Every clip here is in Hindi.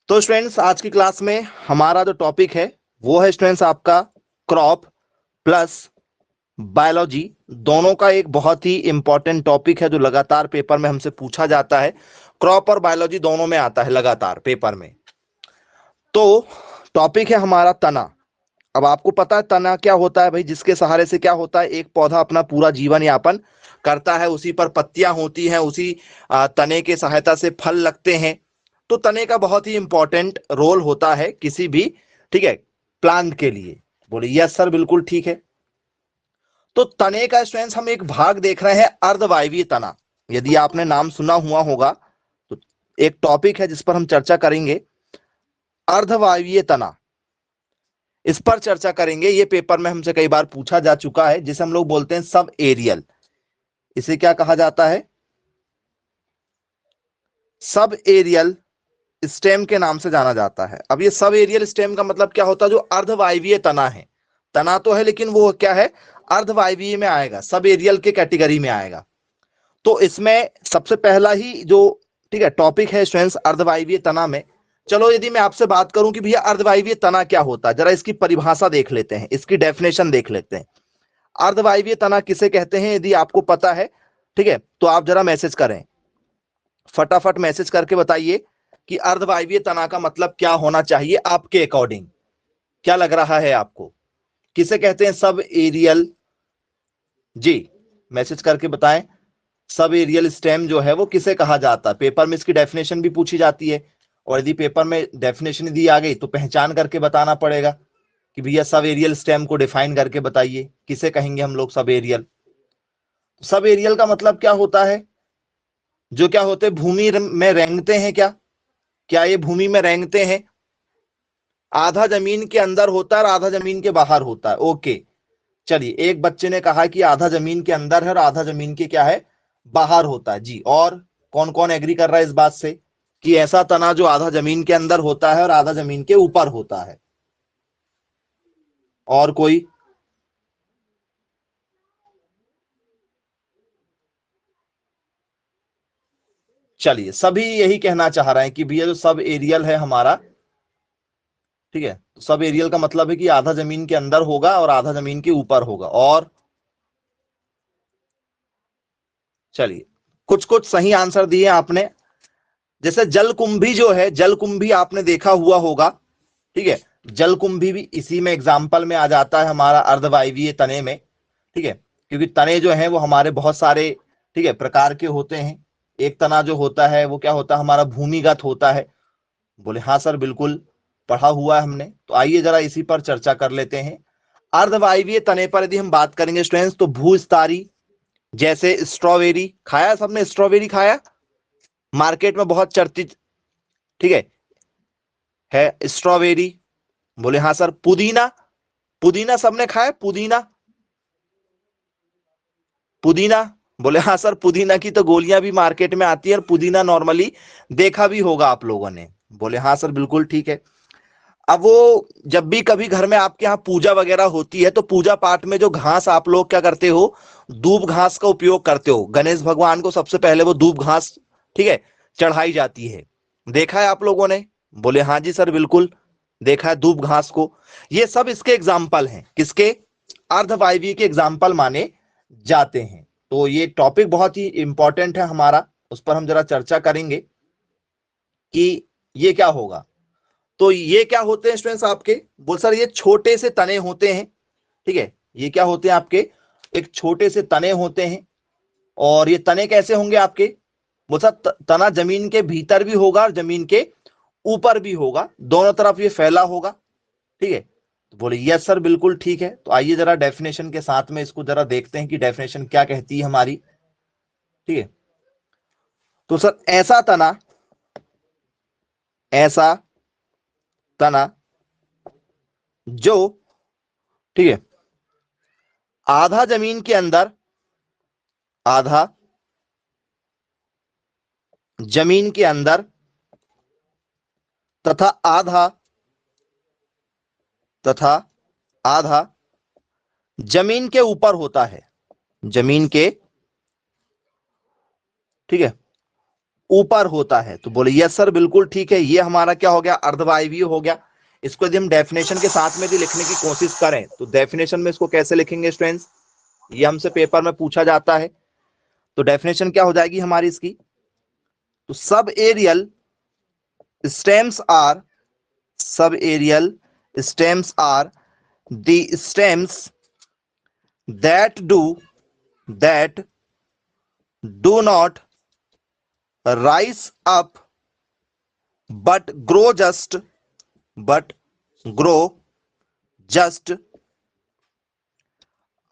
तो स्टूडेंट्स आज की क्लास में हमारा जो टॉपिक है वो है स्टूडेंट्स आपका क्रॉप प्लस बायोलॉजी। दोनों का एक बहुत ही इंपॉर्टेंट टॉपिक है जो लगातार पेपर में हमसे पूछा जाता है। क्रॉप और बायोलॉजी दोनों में आता है लगातार पेपर में। तो टॉपिक है हमारा तना। अब आपको पता है तना क्या होता है भाई, जिसके सहारे से क्या होता है, एक पौधा अपना पूरा जीवन यापन करता है, उसी पर पत्तियां होती हैं, उसी तने के सहायता से फल लगते हैं। तो तने का बहुत ही इंपॉर्टेंट रोल होता है किसी भी, ठीक है, प्लांट के लिए। बोले यस सर, बिल्कुल ठीक है। तो तने का स्टूडेंट्स हम एक भाग देख रहे हैं, अर्धवायवीय तना। यदि आपने नाम सुना हुआ होगा तो एक टॉपिक है जिस पर हम चर्चा करेंगे, अर्धवायवीय तना। इस पर चर्चा करेंगे। ये पेपर में हमसे कई बार पूछा जा चुका है, जिसे हम लोग बोलते हैं सब एरियल। इसे क्या कहा जाता है? सब एरियल स्टेम के नाम से जाना जाता है। अब ये सब एरियल स्टेम का मतलब क्या होता है? जो अर्धवायवीय तना है। तना तो है लेकिन वो क्या है, अर्धवायवीय में आएगा, सब एरियल के कैटेगरी में आएगा। तो इसमें सबसे पहला ही जो, ठीक है, टॉपिक है स्टूडेंट्स अर्धवायवीय तना में। चलो यदि मैं आपसे बात करूं कि भैया अर्धवायवीय तना क्या होता है, जरा इसकी परिभाषा देख लेते हैं, इसकी डेफिनेशन देख लेते हैं। अर्धवायवीय तना किसे कहते हैं? यदि आपको पता है, ठीक है, तो आप जरा मैसेज करें, फटाफट मैसेज करके बताइए कि अर्धवायवीय तना का मतलब क्या होना चाहिए आपके अकॉर्डिंग। क्या लग रहा है आपको, किसे कहते हैं सब एरियल? जी, मैसेज करके बताएं। सब एरियल स्टेम जो है वो किसे कहा जाता है? पेपर में इसकी डेफिनेशन भी पूछी जाती है, और यदि पेपर में डेफिनेशन दी आ गई तो पहचान करके बताना पड़ेगा कि भैया सब एरियल स्टेम को डिफाइन करके बताइए, किसे कहेंगे हम लोग सब एरियल। सब एरियल का मतलब क्या होता है? जो क्या होते हैं, भूमि में रेंगते हैं। क्या क्या ये भूमि में रेंगते हैं? आधा जमीन के अंदर होता है और आधा जमीन के बाहर होता है। ओके, चलिए, एक बच्चे ने कहा कि आधा जमीन के अंदर है और आधा जमीन के क्या है, बाहर होता है। जी, और कौन कौन एग्री कर रहा है इस बात से कि ऐसा तना जो आधा जमीन के अंदर होता है और आधा जमीन के ऊपर होता है? और कोई? चलिए, सभी यही कहना चाह रहे हैं कि भैया जो सब एरियल है हमारा, ठीक है, तो सब एरियल का मतलब है कि आधा जमीन के अंदर होगा और आधा जमीन के ऊपर होगा। और चलिए, कुछ कुछ सही आंसर दिए आपने। जैसे जलकुंभी जो है, जलकुंभी आपने देखा हुआ होगा, ठीक है, जलकुंभी भी इसी में एग्जाम्पल में आ जाता है हमारा अर्धवायवीय तने में। ठीक है, क्योंकि तने जो है वो हमारे बहुत सारे, ठीक है, प्रकार के होते हैं। एक तना जो होता है वो क्या होता है, हमारा भूमिगत होता है। बोले हाँ सर, बिल्कुल पढ़ा हुआ है हमने। तो आइए जरा इसी पर चर्चा कर लेते हैं। अर्धवायवीय तने पर यदि हम बात करेंगे स्टूडेंट्स, तो भूस्तरी, जैसे स्ट्रॉबेरी खाया सबने, स्ट्रॉबेरी खाया, मार्केट में बहुत चर्चित, ठीक है स्ट्रॉबेरी। बोले हाँ सर। पुदीना, पुदीना सबने खाया, पुदीना, पुदीना। बोले हाँ सर, पुदीना की तो गोलियां भी मार्केट में आती है और पुदीना नॉर्मली देखा भी होगा आप लोगों ने। बोले हाँ सर, बिल्कुल ठीक है। अब वो जब भी कभी घर में आपके यहाँ पूजा वगैरह होती है तो पूजा पाठ में जो घास आप लोग क्या करते हो, दूब घास का उपयोग करते हो। गणेश भगवान को सबसे पहले वो दूब घास, ठीक है, चढ़ाई जाती है। देखा है आप लोगों ने? बोले हाँ जी सर, बिल्कुल देखा है दूब घास को। ये सब इसके एग्जाम्पल हैं, किसके? अर्धवायवीय के एग्जाम्पल माने जाते हैं। तो ये टॉपिक बहुत ही इंपॉर्टेंट है हमारा, उस पर हम जरा चर्चा करेंगे कि ये क्या होगा। तो ये क्या होते हैं स्टूडेंट्स आपके? बोल सर ये छोटे से तने होते हैं, ठीक है, ये क्या होते हैं आपके? एक छोटे से तने होते हैं। और ये तने कैसे होंगे आपके? बोल सर तना जमीन के भीतर भी होगा और जमीन के ऊपर भी होगा, दोनों तरफ ये फैला होगा। ठीक है, तो बोले यस सर, बिल्कुल ठीक है। तो आइए जरा डेफिनेशन के साथ में इसको जरा देखते हैं कि डेफिनेशन क्या कहती है हमारी। ठीक है, तो सर ऐसा तना, ऐसा तना जो, ठीक है, आधा जमीन के अंदर, आधा जमीन के अंदर तथा आधा, तथा आधा जमीन के ऊपर होता है। जमीन के, ठीक है, ऊपर होता है। तो बोले यस सर बिल्कुल ठीक है, ये हमारा क्या हो गया, अर्धवायवीय हो गया। इसको यदि हम डेफिनेशन के साथ में यदि लिखने की कोशिश करें तो डेफिनेशन में इसको कैसे लिखेंगे स्टूडेंट्स, ये हमसे पेपर में पूछा जाता है। तो डेफिनेशन क्या हो जाएगी हमारी इसकी, तो सब एरियल स्टेम्स आर, सब aerial stems are the stems that do not rise up but grow just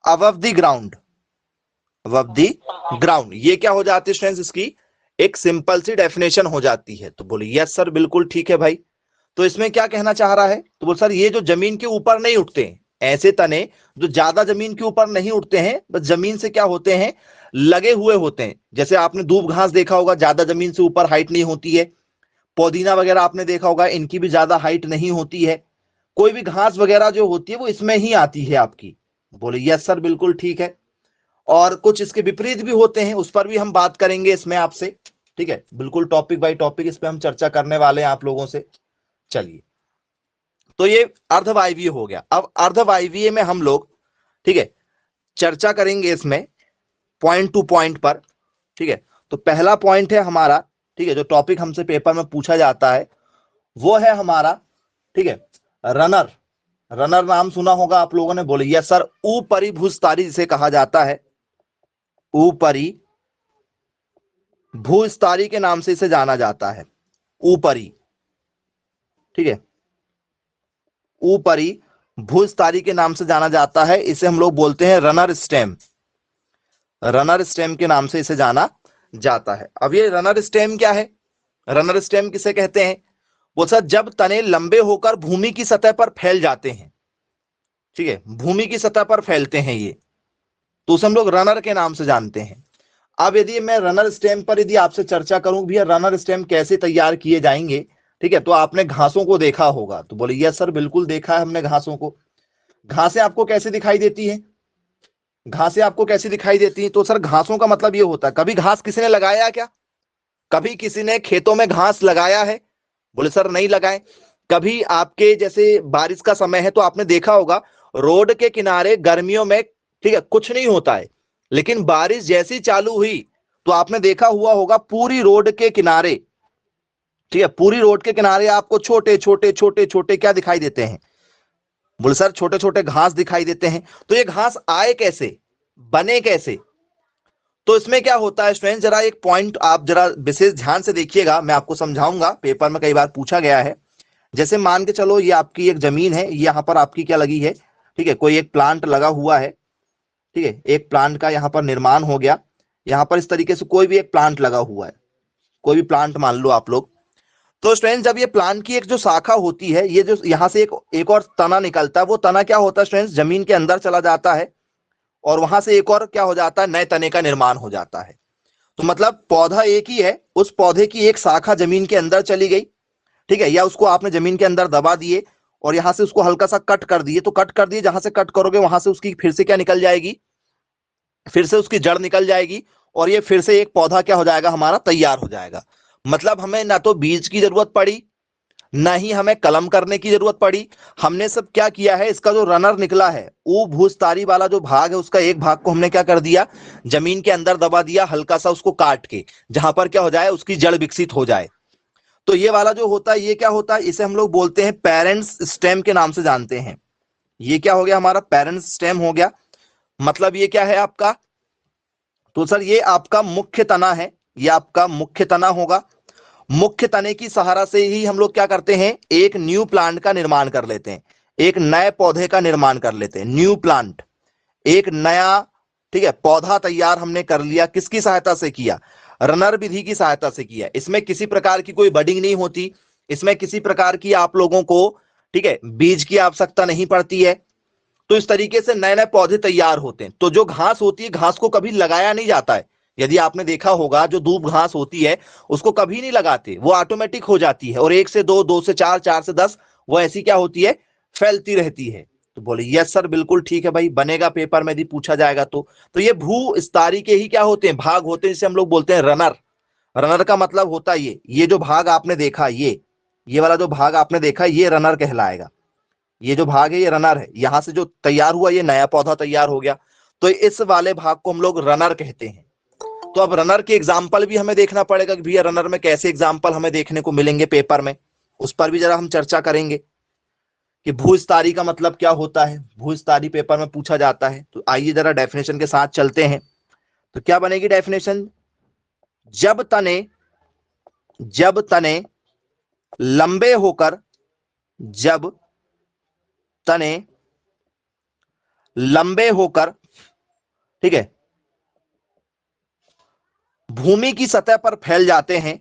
above the ground, above the ground। ये क्या हो जाती है स्टूडेंट्स, इसकी एक सिंपल सी डेफिनेशन हो जाती है। तो बोले यस सर बिल्कुल ठीक है भाई। तो इसमें क्या कहना चाह रहा है, तो बोल सर ये जो जमीन के ऊपर नहीं उठते हैं, ऐसे तने जो ज्यादा जमीन के ऊपर नहीं उठते हैं, बस जमीन से क्या होते हैं, लगे हुए होते हैं। जैसे आपने दूब घास देखा होगा, ज्यादा जमीन से ऊपर हाइट नहीं होती है। पुदीना वगैरह आपने देखा होगा, इनकी भी ज्यादा हाइट नहीं होती है। कोई भी घास वगैरह जो होती है वो इसमें ही आती है आपकी। बोले यस सर बिल्कुल ठीक है। और कुछ इसके विपरीत भी होते हैं, उस पर भी हम बात करेंगे इसमें आपसे, ठीक है, बिल्कुल टॉपिक बाय टॉपिक इस पे हम चर्चा करने वाले हैं आप लोगों से। चलिए, तो ये अर्धवायवीय हो गया। अब अर्धवायवीय में हम लोग, ठीक है, चर्चा करेंगे इसमें पॉइंट टू पॉइंट पर, ठीक है। तो पहला पॉइंट है हमारा, ठीक है, जो टॉपिक हमसे पेपर में पूछा जाता है वो है हमारा, ठीक है, रनर। रनर नाम सुना होगा आप लोगों ने, बोले यस सर। ऊपरी भूस्तारी जिसे कहा जाता है, ऊपरी भूस्तारी के नाम से इसे जाना जाता है, ऊपरी, ठीक है, ऊपरी भूस्तारी के नाम से जाना जाता है। इसे हम लोग बोलते हैं रनर स्टेम, रनर स्टेम के नाम से इसे जाना जाता है। अब ये रनर स्टेम क्या है, रनर स्टेम किसे कहते हैं, वो सर जब तने लंबे होकर भूमि की सतह पर फैल जाते हैं, ठीक है, भूमि की सतह पर फैलते हैं ये, तो उसे हम लोग रनर के नाम से जानते हैं। अब यदि मैं रनर स्टेम पर यदि आपसे चर्चा करूं भैया रनर स्टेम कैसे तैयार किए जाएंगे, ठीक है, तो आपने घासों को देखा होगा। तो बोले यस सर बिल्कुल देखा है हमने घासों को। घासें आपको कैसे दिखाई देती है, घासें आपको कैसी दिखाई देती है, तो सर घासों का मतलब ये होता है, कभी घास किसी ने लगाया क्या, कभी किसी ने खेतों में घास लगाया है, बोले सर नहीं लगाए। कभी आपके जैसे बारिश का समय है तो आपने देखा होगा रोड के किनारे गर्मियों में, ठीक है, कुछ नहीं होता है, लेकिन बारिश जैसी चालू हुई तो आपने देखा हुआ होगा पूरी रोड के किनारे, ठीक है, पूरी रोड के किनारे आपको छोटे छोटे छोटे छोटे क्या दिखाई देते हैं, बोले सर छोटे छोटे घास दिखाई देते हैं। तो ये घास आए कैसे, बने कैसे, तो इसमें क्या होता है स्टूडेंट, जरा एक पॉइंट आप जरा विशेष ध्यान से देखिएगा, मैं आपको समझाऊंगा, पेपर में कई बार पूछा गया है। जैसे मान के चलो ये आपकी एक जमीन है, यहाँ पर आपकी क्या लगी है, ठीक है, कोई एक प्लांट लगा हुआ है, ठीक है, एक प्लांट का यहाँ पर निर्माण हो गया। यहाँ पर इस तरीके से कोई भी एक प्लांट लगा हुआ है, कोई भी प्लांट मान लो आप लोग। तो स्टूडेंट जब ये प्लांट की एक जो शाखा होती है, ये जो यहाँ से एक और तना निकलता है, वो तना क्या होता है स्टूडेंट, जमीन के अंदर चला जाता है और वहां से एक और क्या हो जाता है, नए तने का निर्माण हो जाता है। तो मतलब पौधा एक ही है, उस पौधे की एक शाखा जमीन के अंदर चली गई, ठीक है, या उसको आपने जमीन के अंदर दबा दिए और यहां से उसको हल्का सा कट कर दिए, तो कट कर दिए, जहां से कट करोगे वहां से उसकी फिर से क्या निकल जाएगी, फिर से उसकी जड़ निकल जाएगी और ये फिर से एक पौधा क्या हो जाएगा हमारा, तैयार हो जाएगा। मतलब हमें ना तो बीज की जरूरत पड़ी, ना ही हमें कलम करने की जरूरत पड़ी। हमने सब क्या किया है, इसका जो रनर निकला है, वो भूस्तारी वाला जो भाग है उसका एक भाग को हमने क्या कर दिया, जमीन के अंदर दबा दिया हल्का सा उसको काट के, जहां पर क्या हो जाए उसकी जड़ विकसित हो जाए। तो ये वाला जो होता है, ये क्या होता है, इसे हम लोग बोलते हैं पेरेंट्स स्टेम के नाम से जानते हैं। ये क्या हो गया हमारा, पेरेंट्स स्टेम हो गया। मतलब ये क्या है आपका, तो सर ये आपका मुख्य तना है, ये आपका मुख्य तना होगा। मुख्य तने की सहारा से ही हम लोग क्या करते हैं, एक न्यू प्लांट का निर्माण कर लेते हैं, एक नए पौधे का निर्माण कर लेते हैं, न्यू प्लांट, एक नया, ठीक है, पौधा तैयार हमने कर लिया। किसकी सहायता से किया, रनर विधि की सहायता से किया। इसमें किसी प्रकार की कोई बडिंग नहीं होती, इसमें किसी प्रकार की आप लोगों को, ठीक है, बीज की आवश्यकता नहीं पड़ती है। तो इस तरीके से नए नए पौधे तैयार होते हैं। तो जो घास होती है, घास को कभी लगाया नहीं जाता है। यदि आपने देखा होगा जो दूब घास होती है उसको कभी नहीं लगाते, वो ऑटोमेटिक हो जाती है और एक से दो, दो से चार, चार से 10 वो ऐसी क्या होती है, फैलती रहती है। तो बोले यस सर बिल्कुल ठीक है भाई, बनेगा पेपर में यदि पूछा जाएगा तो ये भू स्तरी के ही क्या होते हैं, भाग होते हैं, जिसे हम लोग बोलते हैं रनर। रनर का मतलब होता है ये जो भाग आपने देखा, ये वाला जो भाग आपने देखा, ये रनर कहलाएगा। ये जो भाग है ये रनर है, यहां से जो तैयार हुआ ये नया पौधा तैयार हो गया, तो इस वाले भाग को हम लोग रनर कहते हैं। तो अब रनर के एग्जाम्पल भी हमें देखना पड़ेगा कि भैया रनर में कैसे एग्जाम्पल हमें देखने को मिलेंगे पेपर में, उस पर भी जरा हम चर्चा करेंगे कि भूस्तारी का मतलब क्या होता है। भूस्तारी पेपर में पूछा जाता है, तो आइए जरा डेफिनेशन के साथ चलते हैं। तो क्या बनेगी डेफिनेशन? जब तने लंबे होकर, जब तने लंबे होकर, ठीक है, भूमि की सतह पर फैल जाते हैं,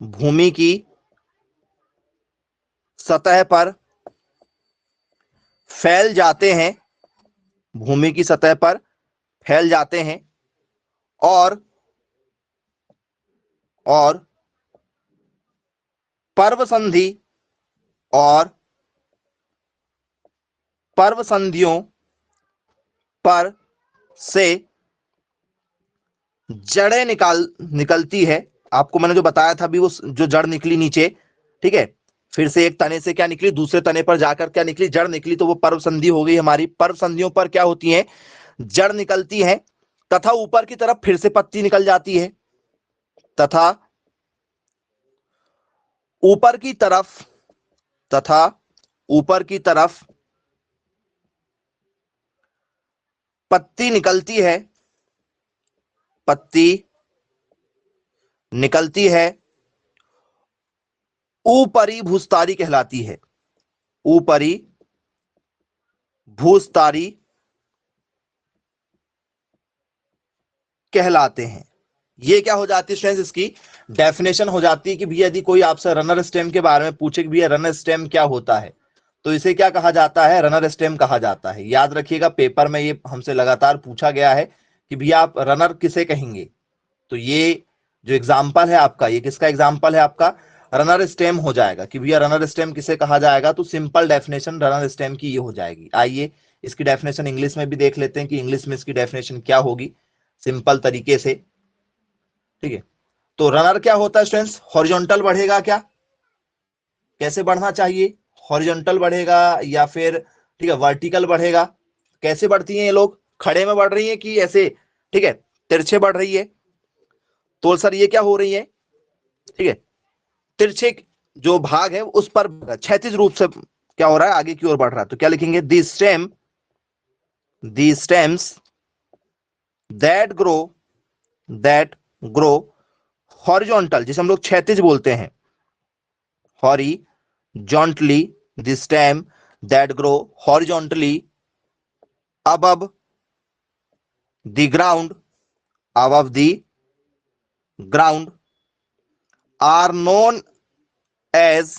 भूमि की सतह पर फैल जाते हैं, भूमि की सतह पर फैल जाते हैं, और पर्व संधि और पर्व संधियों पर से जड़ें निकलती है। आपको मैंने जो बताया था अभी, वो जो जड़ निकली नीचे, ठीक है, फिर से एक तने से क्या निकली, दूसरे तने पर जाकर क्या निकली, जड़ निकली, तो वो पर्व संधि हो गई हमारी। पर्व संधियों पर क्या होती है, जड़ निकलती है, तथा ऊपर की तरफ फिर से पत्ती निकल जाती है, तथा ऊपर की तरफ तथा ऊपर की तरफ पत्ती निकलती है, पत्ती निकलती है, ऊपरी भूस्तारी कहलाती है, ऊपरी भूस्तारी कहलाते हैं। ये क्या हो जाती है स्टूडेंट्स, इसकी डेफिनेशन हो जाती है कि भैया यदि कोई आपसे रनर स्टेम के बारे में पूछे कि भैया रनर स्टेम क्या होता है, तो इसे क्या कहा जाता है, रनर स्टेम कहा जाता है। याद रखिएगा, पेपर में ये हमसे लगातार पूछा गया है कि भैया आप रनर किसे कहेंगे। तो ये जो एग्जाम्पल है आपका, ये किसका एग्जाम्पल है आपका, रनर स्टेम हो जाएगा कि भैया रनर स्टेम किसे कहा जाएगा। तो सिंपल डेफिनेशन रनर स्टेम की ये हो जाएगी। आइए इसकी डेफिनेशन इंग्लिश में भी देख लेते हैं कि इंग्लिश में इसकी डेफिनेशन क्या होगी सिंपल तरीके से, ठीक है। तो रनर क्या होता है स्टूडेंट्स, हॉरिजॉन्टल बढ़ेगा क्या, कैसे बढ़ना चाहिए, हॉरिजॉन्टल बढ़ेगा या फिर, ठीक है, वर्टिकल बढ़ेगा। कैसे बढ़ती हैं ये लोग, खड़े में बढ़ रही हैं कि ऐसे, ठीक है, तिरछे बढ़ रही है। तो सर ये क्या हो रही है, ठीक है, तिरछे जो भाग है उस पर क्षैतिज रूप से क्या हो रहा है, आगे की ओर बढ़ रहा है। तो क्या लिखेंगे, दी स्टेम्स दैट ग्रो हॉरिजॉन्टल, जिसे हम लोग क्षैतिज बोलते हैं, horizontally, the stem that grow horizontally above the ground, above the ground are known as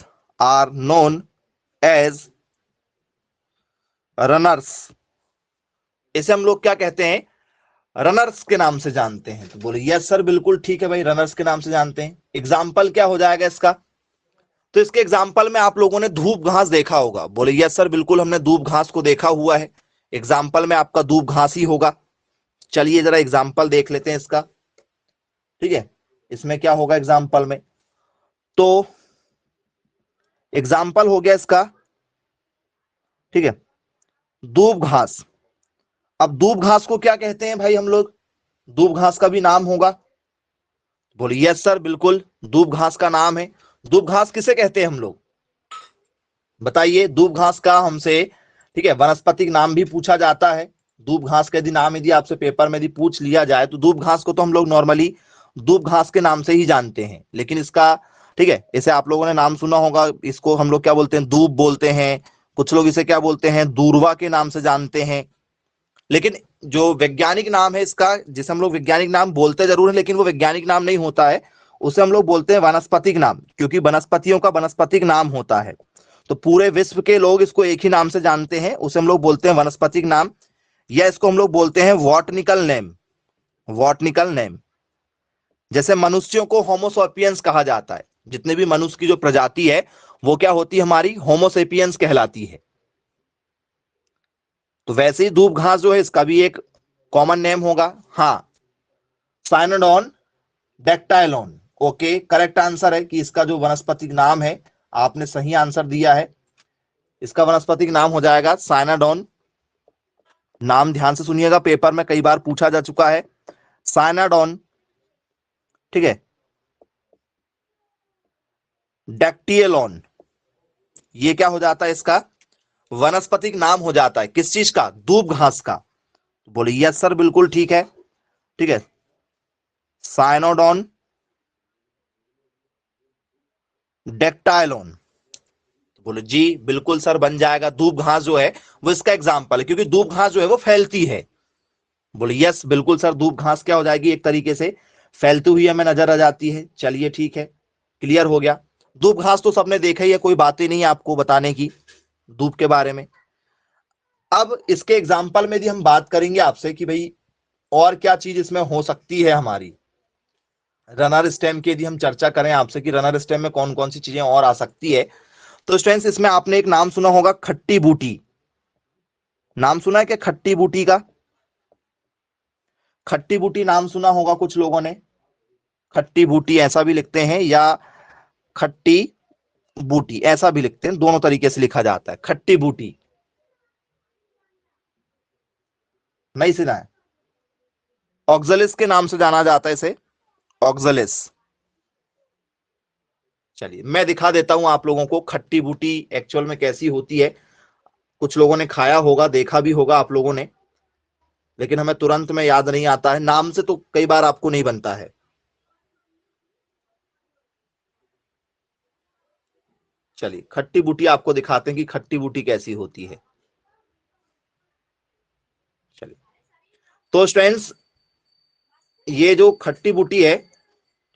runners। इसे हम लोग क्या कहते हैं, रनर्स के नाम से जानते हैं। तो बोले यस सर, बिल्कुल ठीक है भाई, रनर्स के नाम से जानते हैं। एग्जाम्पल क्या हो जाएगा इसका, तो इसके एग्जाम्पल में आप लोगों ने धूप घास देखा होगा। बोले यस सर, बिल्कुल हमने धूप घास को देखा हुआ है, एग्जाम्पल में आपका धूप घास ही होगा। चलिए जरा एग्जाम्पल देख लेते हैं इसका, ठीक है, इसमें क्या होगा एग्जाम्पल में। तो एग्जाम्पल हो गया इसका, ठीक है, दूब घास। अब दूब घास को क्या कहते हैं भाई हम लोग, दूब घास का भी नाम होगा। बोले यस सर, बिल्कुल दूब घास का नाम है। दूब घास किसे कहते हैं हम लोग, बताइए। दूब घास का हमसे, ठीक है, वनस्पतिक नाम भी पूछा जाता है। दूब घास का यदि नाम यदि आपसे पेपर में यदि पूछ लिया जाए, तो दूब घास को तो हम लोग नॉर्मली दूब घास के नाम से ही जानते हैं, लेकिन इसका, ठीक है, इसे आप लोगों ने नाम सुना होगा, इसको हम लोग क्या बोलते हैं, दूब बोलते हैं। कुछ लोग इसे क्या बोलते हैं, दूर्वा के नाम से जानते हैं। लेकिन जो वैज्ञानिक नाम है इसका, जिसे हम लोग वैज्ञानिक नाम बोलते जरूर है, लेकिन वो वैज्ञानिक नाम नहीं होता है, उसे हम लोग बोलते हैं वनस्पतिक नाम, क्योंकि वनस्पतियों का वनस्पतिक नाम होता है। तो पूरे विश्व के लोग इसको एक ही नाम से जानते हैं, उसे हम लोग बोलते हैं वनस्पतिक नाम, या इसको हम लोग बोलते हैं बॉटनिकल नेम, बॉटनिकल नेम। जैसे मनुष्यों को होमोसैपियंस कहा जाता है, जितने भी मनुष्य की जो प्रजाति है वो क्या होती है, हमारी होमोसेपियंस कहलाती है। तो वैसे ही धूप घास जो है, इसका भी एक कॉमन नेम होगा, हाँ, साइनोडॉन डेक्टाइलॉन। ओके, करेक्ट आंसर है कि इसका जो वनस्पतिक नाम है, आपने सही आंसर दिया है। इसका वनस्पतिक नाम हो जाएगा साइनाडोन। नाम ध्यान से सुनिएगा, पेपर में कई बार पूछा जा चुका है। साइनाडोन, ठीक है। डेक्टियलॉन, ये क्या हो जाता है, इसका वनस्पतिक नाम हो जाता है। किस चीज का? दूब घास का। बोले यस सर, बिल्कुल ठीक है। ठीक है, साइनोडोन डेक्टाइलॉन। बोले जी बिल्कुल सर, बन जाएगा। दूब घास जो है वो इसका एग्जाम्पल है, क्योंकि दूब घास जो है वो फैलती है। बोले यस बिल्कुल सर, दूब घास क्या हो जाएगी, एक तरीके से फैलती हुई हमें नजर आ जाती है। चलिए ठीक है, क्लियर हो गया। दूब घास तो सबने देखा ही है, कोई बात ही नहीं है आपको बताने की धूप के बारे में। अब इसके एग्जाम्पल में भी हम बात करेंगे आपसे कि भाई और क्या चीज इसमें हो सकती है हमारी। रनर स्टेम की यदि हम चर्चा करें आपसे कि रनर स्टेम में कौन कौन सी चीजें और आ सकती है, तो स्टूडेंट्स इसमें आपने एक नाम सुना होगा, खट्टी बूटी। नाम सुना है क्या खट्टी बूटी का? खट्टी बूटी नाम सुना होगा कुछ लोगों ने। खट्टी बूटी ऐसा भी लिखते हैं, या खट्टी बूटी ऐसा भी लिखते हैं, दोनों तरीके से लिखा जाता है। खट्टी बूटी नहीं सुना है? ऑक्सलिस के नाम से जाना जाता है इसे, ऑक्सलिस। चलिए मैं दिखा देता हूं आप लोगों को खट्टी बूटी एक्चुअल में कैसी होती है। कुछ लोगों ने खाया होगा, देखा भी होगा आप लोगों ने, लेकिन हमें तुरंत में याद नहीं आता है। नाम से तो कई बार आपको नहीं बनता है। चलिए खट्टी बूटी आपको दिखाते हैं कि खट्टी बूटी कैसी होती है। चलिए, तो स्टूडेंट्स ये जो खट्टी बूटी है,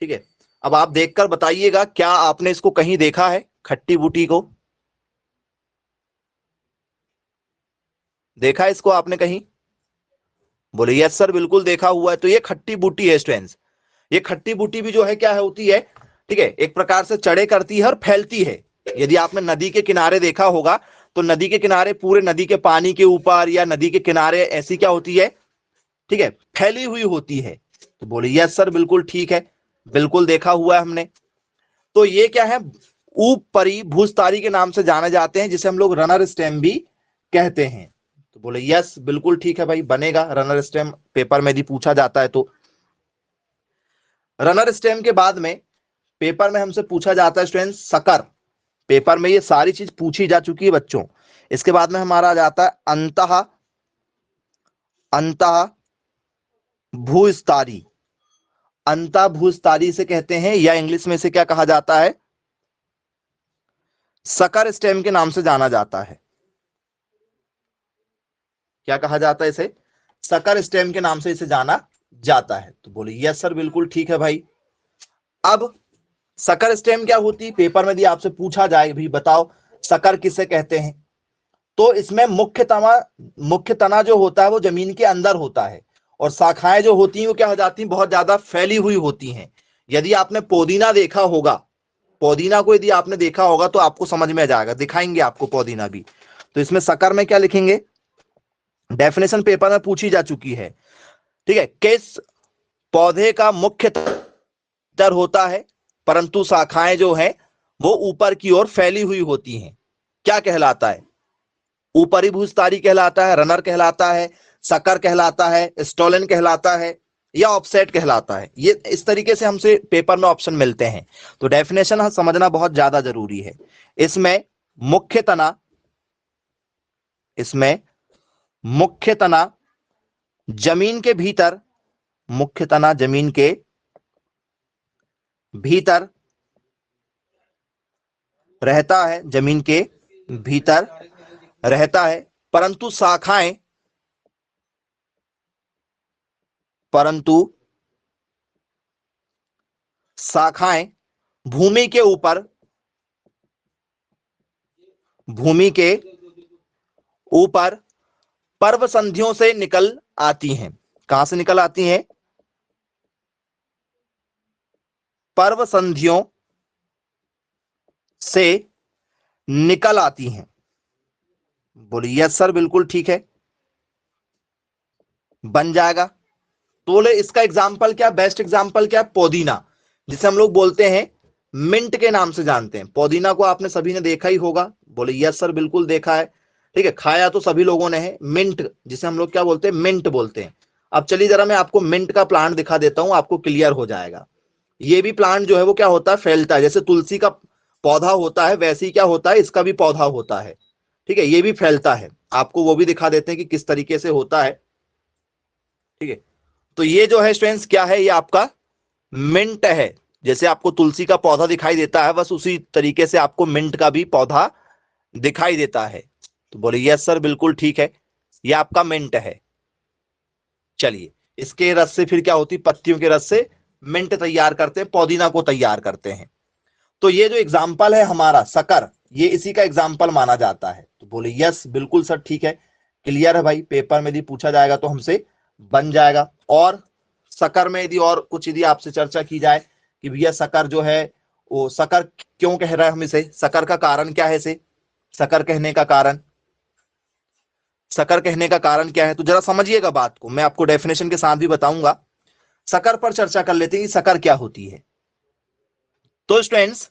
ठीक है, अब आप देखकर बताइएगा क्या आपने इसको कहीं देखा है, खट्टी बूटी को? देखा है इसको आपने कहीं? बोले यस सर, बिल्कुल देखा हुआ है। तो ये खट्टी बूटी है स्टूडेंट्स। ये खट्टी बूटी भी जो है क्या है होती है, ठीक है, एक प्रकार से चढ़े करती है और फैलती है। यदि आपने नदी के किनारे देखा होगा, तो नदी के किनारे पूरे नदी के पानी के ऊपर या नदी के किनारे ऐसी क्या होती है, ठीक है, फैली हुई होती है। तो बोले यस सर, बिल्कुल ठीक है, बिल्कुल देखा हुआ है हमने। तो ये क्या है, ऊपरी भूस्तारी के नाम से जाने जाते हैं, जिसे हम लोग रनर स्टेम भी कहते हैं। तो बोले यस बिल्कुल ठीक है भाई, बनेगा रनर स्टेम, पेपर में भी पूछा जाता है। तो रनर स्टेम के बाद में पेपर में हमसे पूछा जाता है स्टूडेंट सकर। पेपर में ये सारी चीज पूछी जा चुकी है बच्चों। इसके बाद में हमारा आ जाता है अंतः अंतः भूस्तारी। अंतः भूस्तारी से कहते हैं, या इंग्लिश में से क्या कहा जाता है, सकर स्टेम के नाम से जाना जाता है। क्या कहा जाता है इसे? सकर स्टेम के नाम से इसे जाना जाता है। तो बोले यस सर, बिल्कुल ठीक है भाई। अब सकर स्टेम क्या होती है, पेपर में भी आपसे पूछा जाए भी बताओ सकर किसे कहते हैं। तो इसमें मुख्य तना जो होता है वो जमीन के अंदर होता है, और शाखाएं जो होती हैं वो क्या हो जाती हैं, बहुत ज्यादा फैली हुई होती हैं। यदि आपने पुदीना देखा होगा, पुदीना को यदि आपने देखा होगा तो आपको समझ में आ जाएगा, दिखाएंगे आपको पुदीना भी। तो इसमें सकर में क्या लिखेंगे, डेफिनेशन पेपर में पूछी जा चुकी है, ठीक है। किस पौधे का मुख्य तर होता है, परंतु शाखाएं जो है वो ऊपर की ओर फैली हुई होती हैं, क्या कहलाता है? ऊपरी भूस्तारी कहलाता है, रनर कहलाता है, सकर कहलाता है, स्टोलन कहलाता है, या ऑफसेट कहलाता है। ये इस तरीके से हमसे पेपर में ऑप्शन मिलते हैं। तो डेफिनेशन समझना बहुत ज्यादा जरूरी है। इसमें मुख्य तना, इसमें मुख्य तना जमीन के भीतर, मुख्य तना जमीन के भीतर रहता है, जमीन के भीतर रहता है, परंतु शाखाएं, परंतु शाखाएं भूमि के ऊपर, भूमि के ऊपर पर्व संधियों से निकल आती हैं। कहां से निकल आती हैं? पर्व संधियों से निकल आती हैं। बोलिए यस सर, बिल्कुल ठीक है, बन जाएगा। तो बोले इसका एग्जाम्पल क्या, बेस्ट एग्जाम्पल क्या, पुदीना, जिसे हम लोग बोलते हैं मिंट के नाम से जानते हैं। पुदीना को आपने सभी ने देखा ही होगा, बोले यस सर बिल्कुल देखा है, ठीक है, खाया तो सभी लोगों ने है। मिंट जिसे हम लोग क्या बोलते हैं, मिंट बोलते हैं। अब चलिए जरा मैं आपको मिंट का प्लांट दिखा देता हूं, आपको क्लियर हो जाएगा। ये भी प्लांट जो है वो क्या होता है, फैलता है, जैसे तुलसी का पौधा होता है वैसे ही क्या होता है, इसका भी पौधा होता है, ठीक है, ये भी फैलता है। आपको वो भी दिखा देते हैं कि किस तरीके से होता है, ठीक है। तो ये जो है स्टूडेंट्स क्या है, ये आपका मिंट है। जैसे आपको तुलसी का पौधा दिखाई देता है, बस उसी तरीके से आपको मिंट का भी पौधा दिखाई देता है। तो बोले यस सर बिल्कुल ठीक है, ये आपका मिंट है। चलिए, इसके रस से फिर क्या होती, पत्तियों के रस से मिंट तैयार करते हैं, पुदीना को तैयार करते हैं। तो ये जो एग्जाम्पल है हमारा शक्कर, ये इसी का एग्जाम्पल माना जाता है। तो बोले यस बिल्कुल सर ठीक है, क्लियर है भाई, पेपर में यदि पूछा जाएगा तो हमसे बन जाएगा। और शक्कर में यदि और कुछ यदि आपसे चर्चा की जाए कि भैया शक्कर जो है वो शक्कर क्यों कह रहा है हम इसे, शक्कर का कारण क्या है, इसे शक्कर कहने का कारण, शक्कर कहने का कारण क्या है, तो जरा समझिएगा बात को, मैं आपको डेफिनेशन के साथ भी बताऊंगा। शक्कर पर चर्चा कर लेते हैं कि शक्कर क्या होती है। तो स्टूडेंट्स,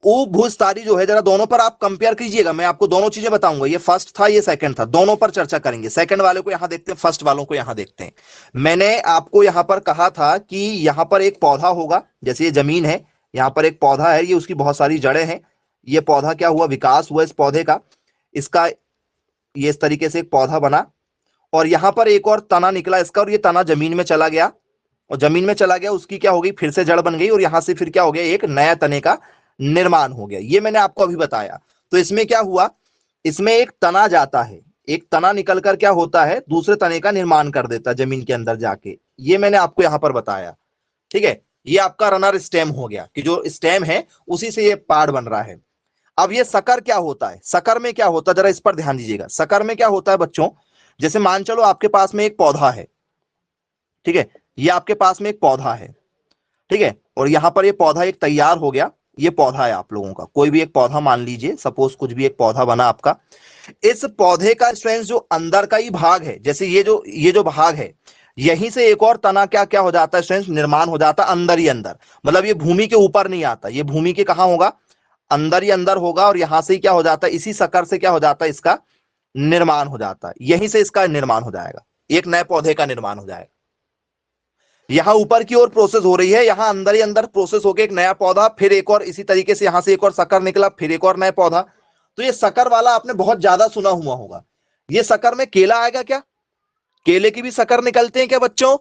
वो भूस्तारी जो है, जरा दोनों पर आप कंपेयर कीजिएगा, मैं आपको दोनों चीजें बताऊंगा, ये फर्स्ट था ये सेकंड था, दोनों पर चर्चा करेंगे। सेकंड वाले को यहां देखते हैं, फर्स्ट वालों को यहां देखते हैं। मैंने आपको यहां पर कहा था कि यहां पर एक पौधा होगा, जैसे ये जमीन है, यहां पर एक पौधा है, ये उसकी बहुत सारी जड़ें हैं, ये पौधा क्या हुआ, विकास हुआ इस पौधे का, इसका ये इस तरीके से एक पौधा बना, और यहां पर एक और तना निकला इसका, और ये तना जमीन में चला गया, और जमीन में चला गया, उसकी क्या हो गई, फिर से जड़ बन गई, और यहां से फिर क्या हो गया, एक नया तने का निर्माण हो गया। ये मैंने आपको अभी बताया। तो इसमें क्या हुआ, इसमें एक तना जाता है, एक तना निकलकर क्या होता है, दूसरे तने का निर्माण कर देता है जमीन के अंदर जाके, ये मैंने आपको यहां पर बताया, ठीक है। ये आपका रनर स्टेम हो गया, कि जो स्टेम है उसी से ये पार्ट बन रहा है। अब ये शक्कर क्या होता है, शक्कर में क्या होता है, जरा इस पर ध्यान दीजिएगा। शक्कर में क्या होता है बच्चों, जैसे मान चलो आपके पास में एक पौधा है, ठीक है, ये आपके पास में एक पौधा है, ठीक है, और यहां पर ये पौधा एक तैयार हो गया, ये पौधा है आप लोगों का, कोई भी एक पौधा मान लीजिए, सपोज कुछ भी एक पौधा बना आपका। इस पौधे का स्ट्रेंथ जो अंदर का ही भाग है, जैसे ये जो भाग है, यहीं से एक और तना क्या क्या हो जाता है, स्ट्रेंथ निर्माण हो जाता है अंदर ही अंदर, मतलब ये भूमि के ऊपर नहीं आता, ये भूमि के कहां होगा, अंदर ही अंदर होगा, और यहां से ही क्या हो जाता है, इसी शक्कर से क्या हो जाता है, इसका निर्माण हो जाता है, यहीं से इसका निर्माण हो जाएगा, एक नए पौधे का निर्माण हो जाएगा। यहां ऊपर की ओर प्रोसेस हो रही है, यहां अंदर ही अंदर प्रोसेस होकर एक नया पौधा, फिर एक और इसी तरीके से यहां से एक और शक्कर निकला, फिर एक और नया पौधा। तो ये शक्कर वाला आपने बहुत ज्यादा सुना हुआ होगा। ये शक्कर में केला आएगा क्या, केले की भी शक्कर निकलते हैं क्या बच्चों,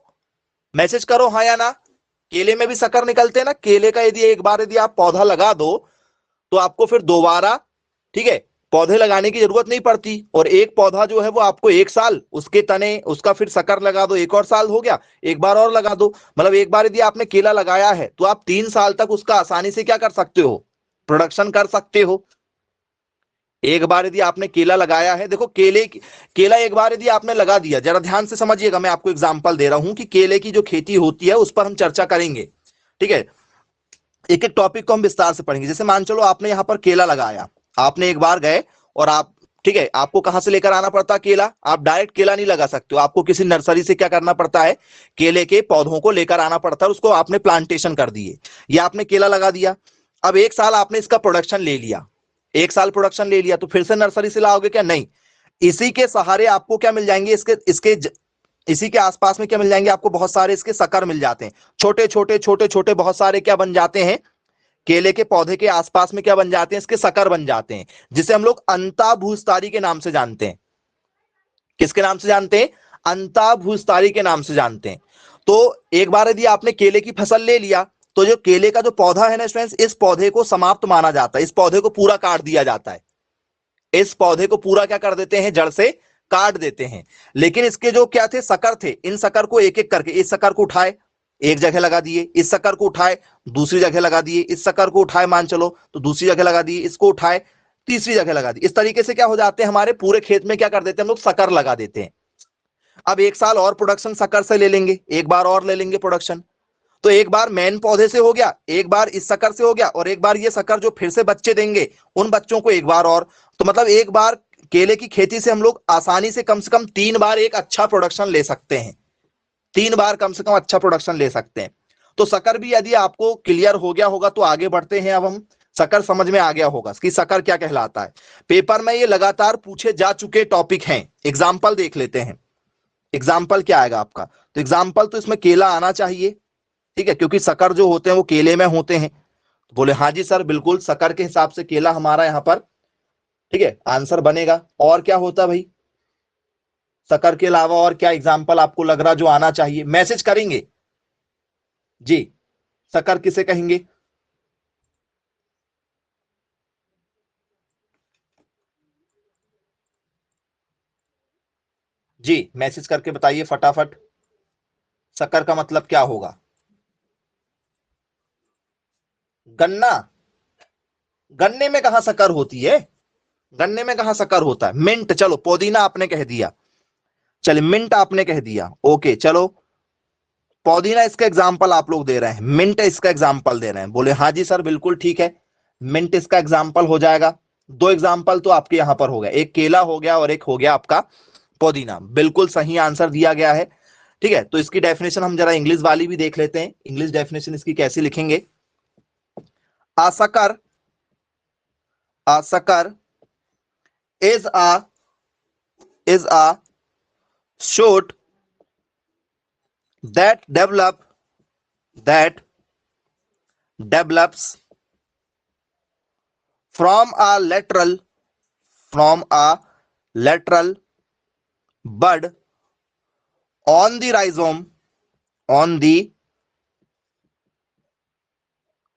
मैसेज करो हाँ या ना। केले में भी शक्कर निकलते हैं ना, केले का यदि एक बार यदि आप पौधा लगा दो तो आपको फिर दोबारा, ठीक है, पौधे लगाने की जरूरत नहीं पड़ती, और एक पौधा जो है वो आपको एक साल, उसके तने उसका फिर शक्कर लगा दो, एक और साल हो गया, एक बार और लगा दो, मतलब एक बार यदि आपने केला लगाया है तो आप 3 साल तक उसका आसानी से क्या कर सकते हो, प्रोडक्शन कर सकते हो। एक बार यदि आपने केला लगाया है, देखो केला एक बार यदि आपने लगा दिया, जरा ध्यान से समझिएगा, मैं आपको एग्जांपल दे रहा हूं कि केले की जो खेती होती है उस पर हम चर्चा करेंगे, ठीक है। एक एक टॉपिक को हम विस्तार से पढ़ेंगे। जैसे मान चलो आपने यहां पर केला लगाया, आपने एक बार गए और आप, ठीक है, आपको कहां से लेकर आना पड़ता केला, आप डायरेक्ट केला नहीं लगा सकते हो, आपको किसी नर्सरी से क्या करना पड़ता है, केले के पौधों को लेकर आना पड़ता है, उसको आपने प्लांटेशन कर दिए, या आपने केला लगा दिया। अब एक साल आपने इसका प्रोडक्शन ले लिया, एक साल प्रोडक्शन ले लिया, तो फिर से नर्सरी से लाओगे क्या, नहीं, इसी के सहारे आपको क्या मिल जाएंगे, इसके इसके इसी के आसपास में क्या मिल जाएंगे आपको, बहुत सारे इसके शक्कर मिल जाते हैं, छोटे छोटे छोटे छोटे बहुत सारे क्या बन जाते हैं, केले के पौधे के आसपास में क्या बन जाते हैं, इसके शक्कर बन जाते हैं, जिसे हम लोग अंताभूस्तारी के नाम से जानते हैं। किसके नाम से जानते हैं, अंताभूस्तारी के नाम से जानते हैं। तो एक बार यदि आपने केले की फसल ले लिया, तो जो केले का जो पौधा है ना स्टूडेंट्स, इस पौधे को समाप्त माना जाता है, इस पौधे को पूरा काट दिया जाता है, इस पौधे को पूरा क्या कर देते हैं, जड़ से काट देते हैं। लेकिन इसके जो क्या थे, शक्कर थे, इन शक्कर को एक एक करके, इस शक्कर को उठाए एक जगह लगा दिए, इस शक्कर को उठाए दूसरी जगह लगा दिए, इस शक्कर को उठाए मान चलो तो दूसरी जगह लगा दिए, इसको उठाए तीसरी जगह लगा दी, इस तरीके से क्या हो जाते हैं, हमारे पूरे खेत में क्या कर देते हैं हम लोग, शक्कर लगा देते हैं। अब एक साल और प्रोडक्शन शक्कर से ले लेंगे, एक बार और ले लेंगे प्रोडक्शन, तो एक बार मेन पौधे से हो गया, एक बार इस शक्कर से हो गया, और एक बार ये शक्कर जो फिर से बच्चे देंगे उन बच्चों को एक बार और, तो मतलब एक बार केले की खेती से हम लोग आसानी से कम 3 बार एक अच्छा प्रोडक्शन ले सकते हैं। 3 बार कम से कम अच्छा प्रोडक्शन ले सकते हैं। तो शक्कर भी यदि आपको क्लियर हो गया होगा तो आगे बढ़ते हैं। अब हम शक्कर समझ में आ गया होगा कि शक्कर क्या कहलाता है। पेपर में ये लगातार पूछे जा चुके टॉपिक हैं। एग्जाम्पल देख लेते हैं। एग्जाम्पल क्या आएगा आपका? तो एग्जाम्पल तो इसमें केला आना चाहिए, ठीक है, क्योंकि शक्कर जो होते हैं वो केले में होते हैं। तो बोले हाँ जी सर बिल्कुल, शक्कर के हिसाब से केला हमारा यहाँ पर ठीक है आंसर बनेगा। और क्या होता भाई शक्कर के अलावा? और क्या एग्जाम्पल आपको लग रहा जो आना चाहिए? मैसेज करेंगे जी। शक्कर किसे कहेंगे? जी मैसेज करके बताइए फटाफट, शक्कर का मतलब क्या होगा? गन्ना? गन्ने में कहां शक्कर होती है? गन्ने में कहां शक्कर होता है? मिंट, चलो पुदीना आपने कह दिया, चलिए मिंट आपने कह दिया, ओके चलो। पुदीना इसका एग्जाम्पल आप लोग दे रहे हैं, मिंट इसका एग्जाम्पल दे रहे हैं। बोले हाँ जी सर बिल्कुल ठीक है, मिंट इसका एग्जाम्पल हो जाएगा। 2 एग्जाम्पल तो आपके यहां पर हो गया, एक केला हो गया और एक हो गया आपका पुदीना। बिल्कुल सही आंसर दिया गया है। ठीक है, तो इसकी डेफिनेशन हम जरा इंग्लिश वाली भी देख लेते हैं। इंग्लिश डेफिनेशन इसकी कैसी लिखेंगे? आशकर, आशकर is a shoot that develops from a lateral bud on the rhizome।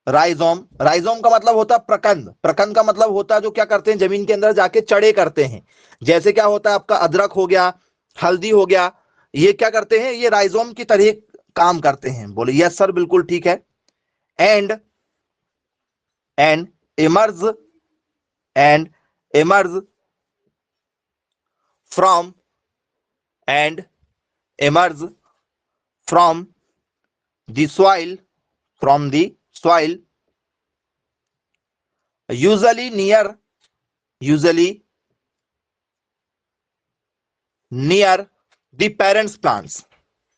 Rhizome का मतलब होता है प्रकंद, प्रकंद का मतलब होता है जो क्या करते हैं जमीन के अंदर जाके चढ़े करते हैं। जैसे क्या होता है आपका अदरक हो गया, हल्दी हो गया, ये क्या करते हैं, ये राइजोम की तरह काम करते हैं। बोले यस सर बिल्कुल ठीक है। And and emerge and emerge from and emerge from the soil, from the soil, usually near the parents plants,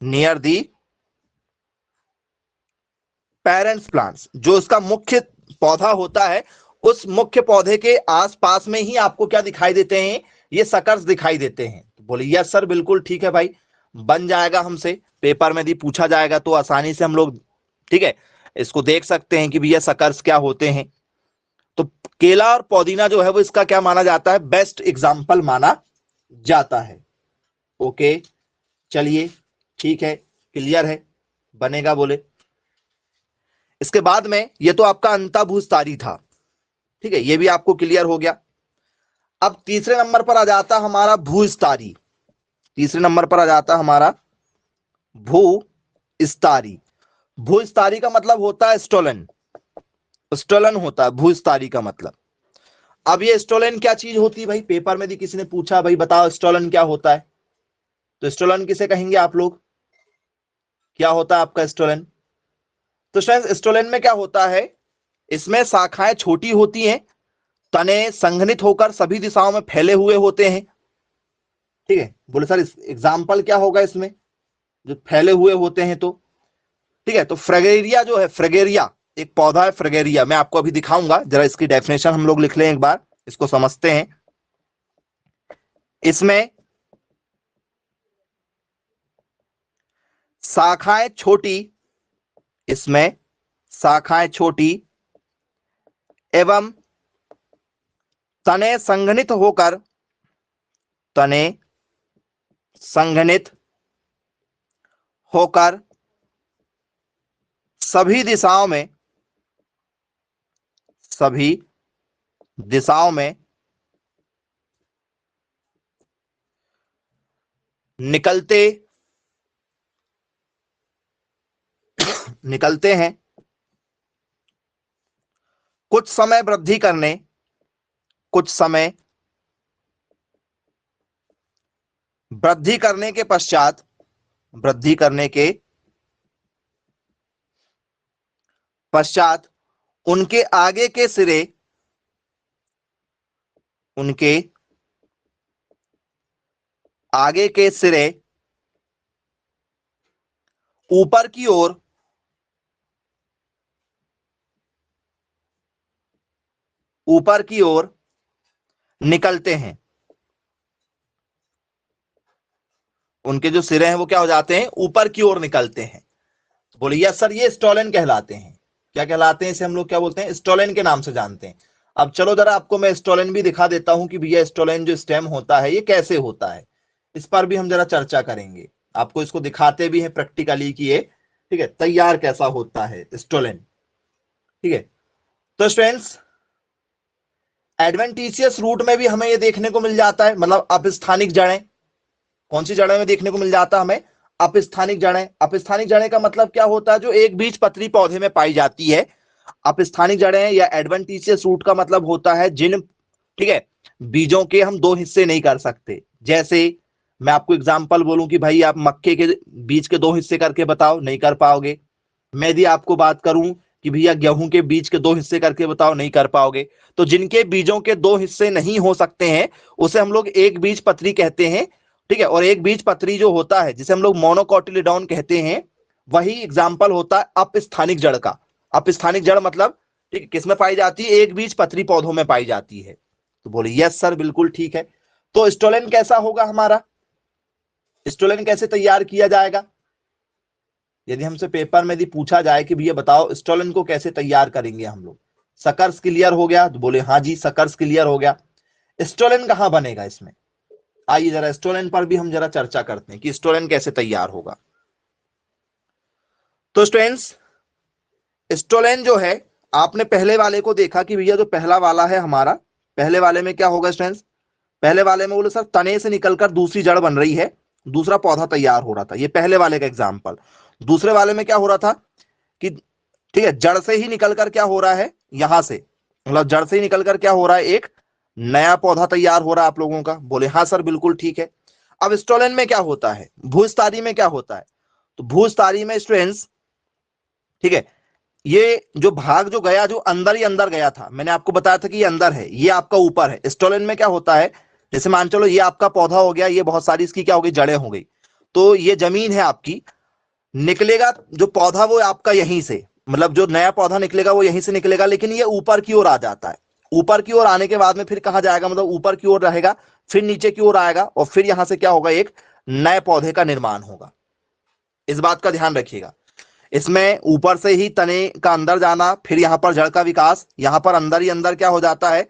near the parents plants। जो उसका मुख्य पौधा होता है उस मुख्य पौधे के आसपास में ही आपको क्या दिखाई देते हैं? ये सकर्स दिखाई देते हैं। तो बोले यस सर बिल्कुल ठीक है भाई, बन जाएगा हमसे। पेपर में यदि पूछा जाएगा तो आसानी से हम लोग ठीक है इसको देख सकते हैं कि भैया सकर्स क्या होते हैं। तो केला और पुदीना जो है वो इसका क्या माना जाता है? बेस्ट एग्जाम्पल माना जाता है। ओके चलिए ठीक है, क्लियर है, बनेगा बोले। इसके बाद में ये तो आपका अंतःभूस्तारी था, ठीक है, ये भी आपको क्लियर हो गया। अब तीसरे नंबर पर आ जाता हमारा भूस्तारी। तीसरे नंबर पर आ जाता हमारा भू स्तारी। भूस्तारी का मतलब होता है स्टोलन, स्टोलन होता है भूस्तारी का मतलब। अब ये स्टोलन क्या चीज होती है भाई? पेपर में भी किसी ने पूछा भाई बताओ स्टोलन क्या होता है, तो स्टोलन किसे कहेंगे आप लोग? क्या होता है आपका स्टोलन? तो शायद स्टोलन में क्या होता है, इसमें शाखाएं छोटी होती हैं, तने संघनित होकर सभी दिशाओं में फैले हुए होते हैं। ठीक है, बोले सर एग्जाम्पल क्या होगा इसमें जो फैले हुए होते हैं? तो ठीक है, तो फ्रेगेरिया जो है, फ्रेगेरिया एक पौधा है, फ्रेगेरिया मैं आपको अभी दिखाऊंगा, जरा इसकी डेफिनेशन हम लोग लिख लें एक बार, इसको समझते हैं। इसमें शाखाएं छोटी, इसमें शाखाएं छोटी एवं तने संघनित होकर, तने संघनित होकर सभी दिशाओं में, सभी दिशाओं में निकलते निकलते हैं। कुछ समय वृद्धि करने, कुछ समय वृद्धि करने के पश्चात, वृद्धि करने के पश्चात उनके आगे के सिरे, उनके आगे के सिरे ऊपर की ओर निकलते हैं। उनके जो सिरे हैं वो क्या हो जाते हैं, ऊपर की ओर निकलते हैं। तो बोले यस सर, ये स्टोलेन कहलाते हैं। क्या कहलाते हैं, इसे हम लोग क्या बोलते हैं, स्टोलेन के नाम से जानते हैं। अब चलो जरा आपको मैं स्टोलेन भी दिखा देता हूं कि भैया स्टोलेन जो स्टेम होता है ये कैसे होता है। इस पर भी हम जरा चर्चा करेंगे, आपको इसको दिखाते भी हैं प्रैक्टिकली कि ये ठीक है तैयार कैसा होता है स्टोलेन। ठीक है, तो स्टूडेंट्स एडवेंटिशियस रूट में भी हमें ये देखने को मिल जाता है, मतलब अपस्थानिक जड़ें। कौन सी जड़ें में देखने को मिल जाता है हमें, अपस्थानिक जड़ें। अपस्थानिक जड़ें का मतलब क्या होता है, जो एक बीज पत्री पौधे में पाई जाती है। अपस्थानिक जड़ें या एडवेंटिशियस रूट का मतलब होता है जिन, ठीक है, बीजों के हम दो हिस्से नहीं कर सकते। जैसे मैं आपको एग्जांपल बोलूं कि भाई आप मक्के के बीज के दो हिस्से करके बताओ, नहीं कर पाओगे। मैं यदि आपको बात करूं कि भैया गेहूं के बीज के दो हिस्से करके बताओ, नहीं कर पाओगे। तो जिनके बीजों के दो हिस्से नहीं हो सकते हैं उसे हम लोग एक बीज पत्री कहते हैं। ठीक है, और एक बीज पत्री जो होता है जिसे हम लोग मोनोकोटिलिडॉन कहते हैं, वही एग्जाम्पल होता है अपस्थानिक जड़ का। अपस्थानिक जड़ मतलब ठीक है किसमें पाई जाती है, एक बीज पत्री पौधों में पाई जाती है। तो बोले यस सर बिल्कुल ठीक है। तो स्टोलेन कैसा होगा हमारा, स्टोलेन कैसे तैयार किया जाएगा। यदि हमसे पेपर में यदि पूछा जाए कि भैया बताओ स्टोलेन को कैसे तैयार करेंगे हम लोग, सकर्स क्लियर हो गया, तो बोले हाँ जी सकर्स क्लियर हो गया। स्टोलेन कहां बनेगा इसमें, आइए जरा स्टोलेन पर भी हम जरा चर्चा करते हैं कि स्टोलेन कैसे तैयार होगा। तो स्टूडेंट्स स्टोलेन जो है, आपने पहले वाले को देखा कि भैया जो पहला वाला है हमारा, पहले वाले में क्या होगा स्टूडेंट्स, पहले वाले में बोले सर तने से निकलकर दूसरी जड़ बन रही है, दूसरा पौधा तैयार हो रहा था, ये पहले वाले का एग्जाम्पल। दूसरे वाले में क्या हो रहा था कि ठीक है जड़ से ही निकलकर क्या हो रहा है, यहां से मतलब जड़ से ही निकलकर क्या हो रहा है, एक नया पौधा तैयार हो रहा है आप लोगों का। बोले हाँ सर बिल्कुल ठीक है। अब स्टोलेन में क्या होता है, भूस्तारी में क्या होता है, तो भूस्तारी में स्टूडेंट्स ठीक है ये जो भाग जो गया, जो अंदर ही अंदर गया था, मैंने आपको बताया था कि ये अंदर है, ये आपका ऊपर है। स्टोलेन में क्या होता है, जैसे मान चलो ये आपका पौधा हो गया, ये बहुत सारी इसकी क्या हो गई, जड़ें हो गई। तो ये जमीन है आपकी, निकलेगा जो पौधा वो आपका यहीं से, मतलब जो नया पौधा निकलेगा वो यहीं से निकलेगा, लेकिन ये ऊपर की ओर आ जाता है। ऊपर की ओर आने के बाद में फिर कहा जाएगा, मतलब ऊपर की ओर रहेगा, फिर नीचे की ओर आएगा, और फिर यहां से क्या होगा, एक नए पौधे का निर्माण होगा। इस बात का ध्यान रखिएगा। इसमें ऊपर से ही तने का अंदर जाना, फिर यहां पर जड़ का विकास, यहां पर अंदर ही अंदर क्या हो जाता है,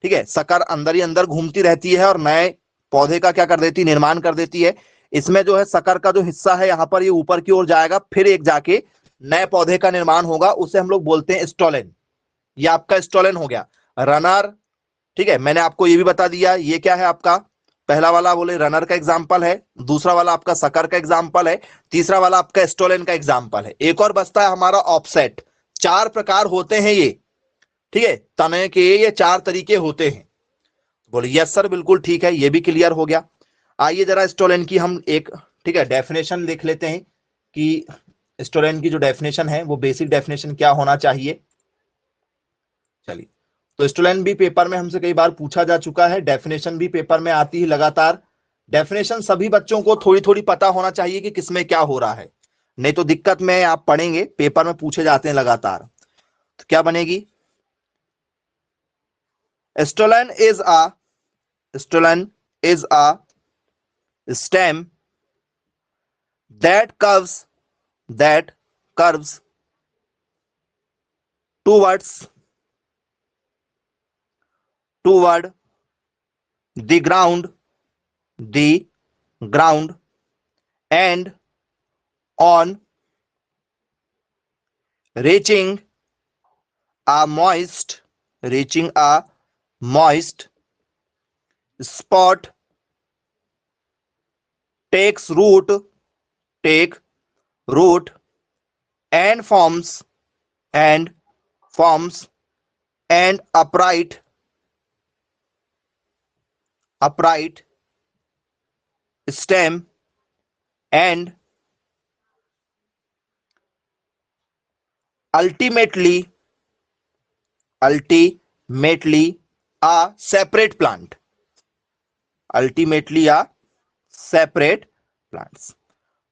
ठीक है सकर अंदर ही अंदर घूमती रहती है और नए पौधे का क्या कर देती है, निर्माण कर देती है। इसमें जो है सकर का जो हिस्सा है यहां पर ये ऊपर की ओर जाएगा, फिर एक जाके नए पौधे का निर्माण होगा, उसे हम लोग बोलते हैं स्टोलेन। ये आपका स्टोलेन हो गया। रनर, ठीक है मैंने आपको ये भी बता दिया, ये क्या है आपका, पहला वाला बोले रनर का एग्जाम्पल है, दूसरा वाला आपका सकर का एग्जाम्पल है, तीसरा वाला आपका स्टोलेन का एग्जाम्पल है। एक और बचता है हमारा ऑफसेट। चार प्रकार होते हैं ये, ठीक है तने के ये चार तरीके होते हैं। बोले यस सर बिल्कुल ठीक है, ये भी क्लियर हो गया। आइए जरा स्टोलेन की हम एक ठीक है डेफिनेशन देख लेते हैं कि स्टोलेन की जो डेफिनेशन है वो बेसिक डेफिनेशन क्या होना चाहिए। चलिए, तो स्टूडेंट भी पेपर में हमसे कई बार पूछा जा चुका है, डेफिनेशन भी पेपर में आती है लगातार। डेफिनेशन सभी बच्चों को थोड़ी थोड़ी पता होना चाहिए कि किसमें क्या हो रहा है, नहीं तो दिक्कत में आप पढ़ेंगे, पेपर में पूछे जाते हैं लगातार। तो क्या बनेगी, stolon is a stolon is a stem that curves towards toward the the ground and on reaching a moist spot takes take root and and forms an upright stem and ultimately ultimately a separate plant।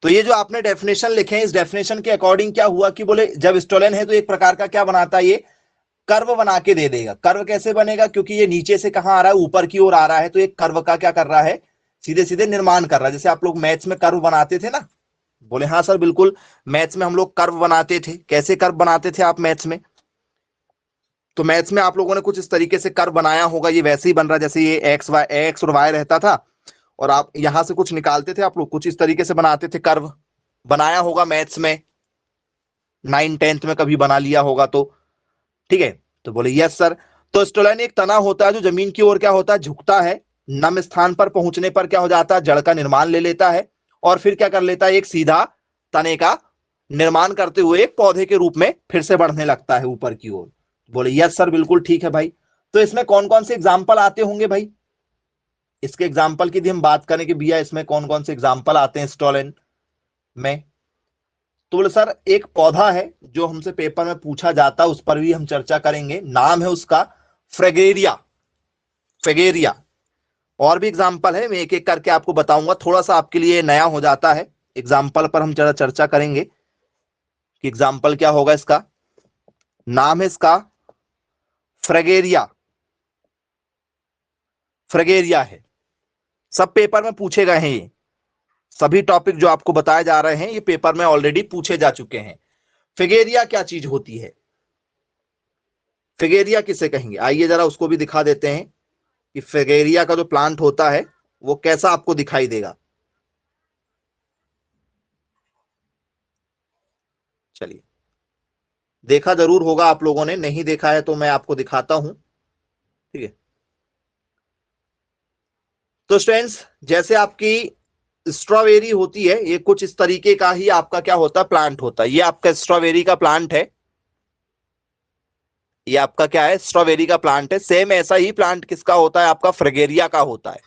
तो ये जो आपने डेफिनेशन लिखे हैं, इस डेफिनेशन के अकॉर्डिंग क्या हुआ कि बोले जब स्टोलन है तो एक प्रकार का क्या बनाता है, ये कर्व बना के दे देगा। कर्व कैसे बनेगा, क्योंकि ये नीचे से कहां आ रहा है, ऊपर की ओर आ रहा है, तो एक कर्व का क्या कर रहा है, सीधे सीधे निर्माण कर रहा है। जैसे आप लोग मैथ्स में कर्व बनाते थे ना, बोले हाँ सर बिल्कुल, मैथ्स में हम लोग कर्व बनाते थे। कैसे कर्व बनाते थे आप मैथ्स में, तो मैथ्स में आप लोगों ने कुछ इस तरीके से कर्व बनाया होगा। ये वैसे ही बन रहा है जैसे ये एक्स और वाई रहता था, और आप यहां से कुछ निकालते थे, आप लोग कुछ इस तरीके से बनाते थे। कर्व बनाया होगा मैथ्स में, 9th 10th में कभी बना लिया होगा तो, ठीक है। तो बोले यस सर। तो स्टोलन एक तना होता है जो जमीन की ओर क्या होता है, झुकता है। नम स्थान पर पहुंचने पर क्या हो जाता है, जड़ का निर्माण ले लेता है, और फिर क्या कर लेता है, एक सीधा तने का निर्माण करते हुए एक पौधे के रूप में फिर से बढ़ने लगता है ऊपर की ओर। बोले यस सर बिल्कुल ठीक है भाई। तो इसमें कौन कौन से एग्जाम्पल आते होंगे भाई, इसके एग्जाम्पल की यदि हम बात करें कि भैया इसमें कौन कौन से एग्जाम्पल आते हैं स्टोलन में, तो बोले सर एक पौधा है जो हमसे पेपर में पूछा जाता है, उस पर भी हम चर्चा करेंगे। नाम है उसका फ्रेगेरिया, फ्रेगेरिया। और भी एग्जाम्पल है, मैं एक एक करके आपको बताऊंगा, थोड़ा सा आपके लिए नया हो जाता है। एग्जाम्पल पर हम जरा चर्चा करेंगे कि एग्जाम्पल क्या होगा इसका। नाम है इसका फ्रेगेरिया, फ्रेगेरिया है। सब पेपर में पूछे गए हैं, ये सभी टॉपिक जो आपको बताए जा रहे हैं ये पेपर में ऑलरेडी पूछे जा चुके हैं। फ्रेगेरिया क्या चीज होती है, फ्रेगेरिया किसे कहेंगे, आइए जरा उसको भी दिखा देते हैं कि फ्रेगेरिया का जो प्लांट होता है वो कैसा आपको दिखाई देगा। चलिए, देखा जरूर होगा आप लोगों ने, नहीं देखा है तो मैं आपको दिखाता हूं, ठीक है। तो स्टूडेंट्स, जैसे आपकी स्ट्रॉबेरी होती है, ये कुछ इस तरीके का ही आपका क्या होता है, प्लांट होता है। ये आपका स्ट्रॉबेरी का प्लांट है, ये आपका क्या है, स्ट्रॉबेरी का प्लांट है। सेम ऐसा ही प्लांट किसका होता है, आपका फ्रेगेरिया का होता है।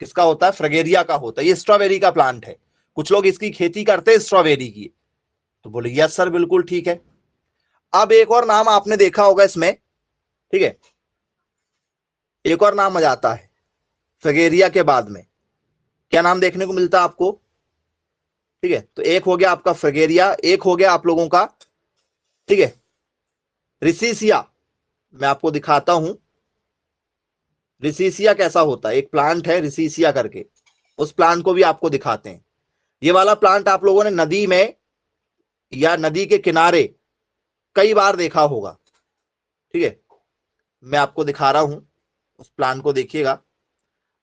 किसका होता है, फ्रेगेरिया का होता है। ये स्ट्रॉबेरी का प्लांट है, कुछ लोग इसकी खेती करते हैं स्ट्रॉबेरी की। तो बोले यस सर बिल्कुल ठीक है। अब एक और नाम आपने देखा होगा इसमें, ठीक है, एक और नाम आ जाता है फ्रेगेरिया के बाद में, क्या नाम देखने को मिलता है आपको, ठीक है। तो एक हो गया आपका फ्रेगेरिया, एक हो गया आप लोगों का, ठीक है, रिसीसिया। मैं आपको दिखाता हूं रिसीसिया कैसा होता है। एक प्लांट है रिसीसिया करके, उस प्लांट को भी आपको दिखाते हैं। ये वाला प्लांट आप लोगों ने नदी में या नदी के किनारे कई बार देखा होगा, ठीक है। मैं आपको दिखा रहा हूं, उस प्लांट को देखिएगा।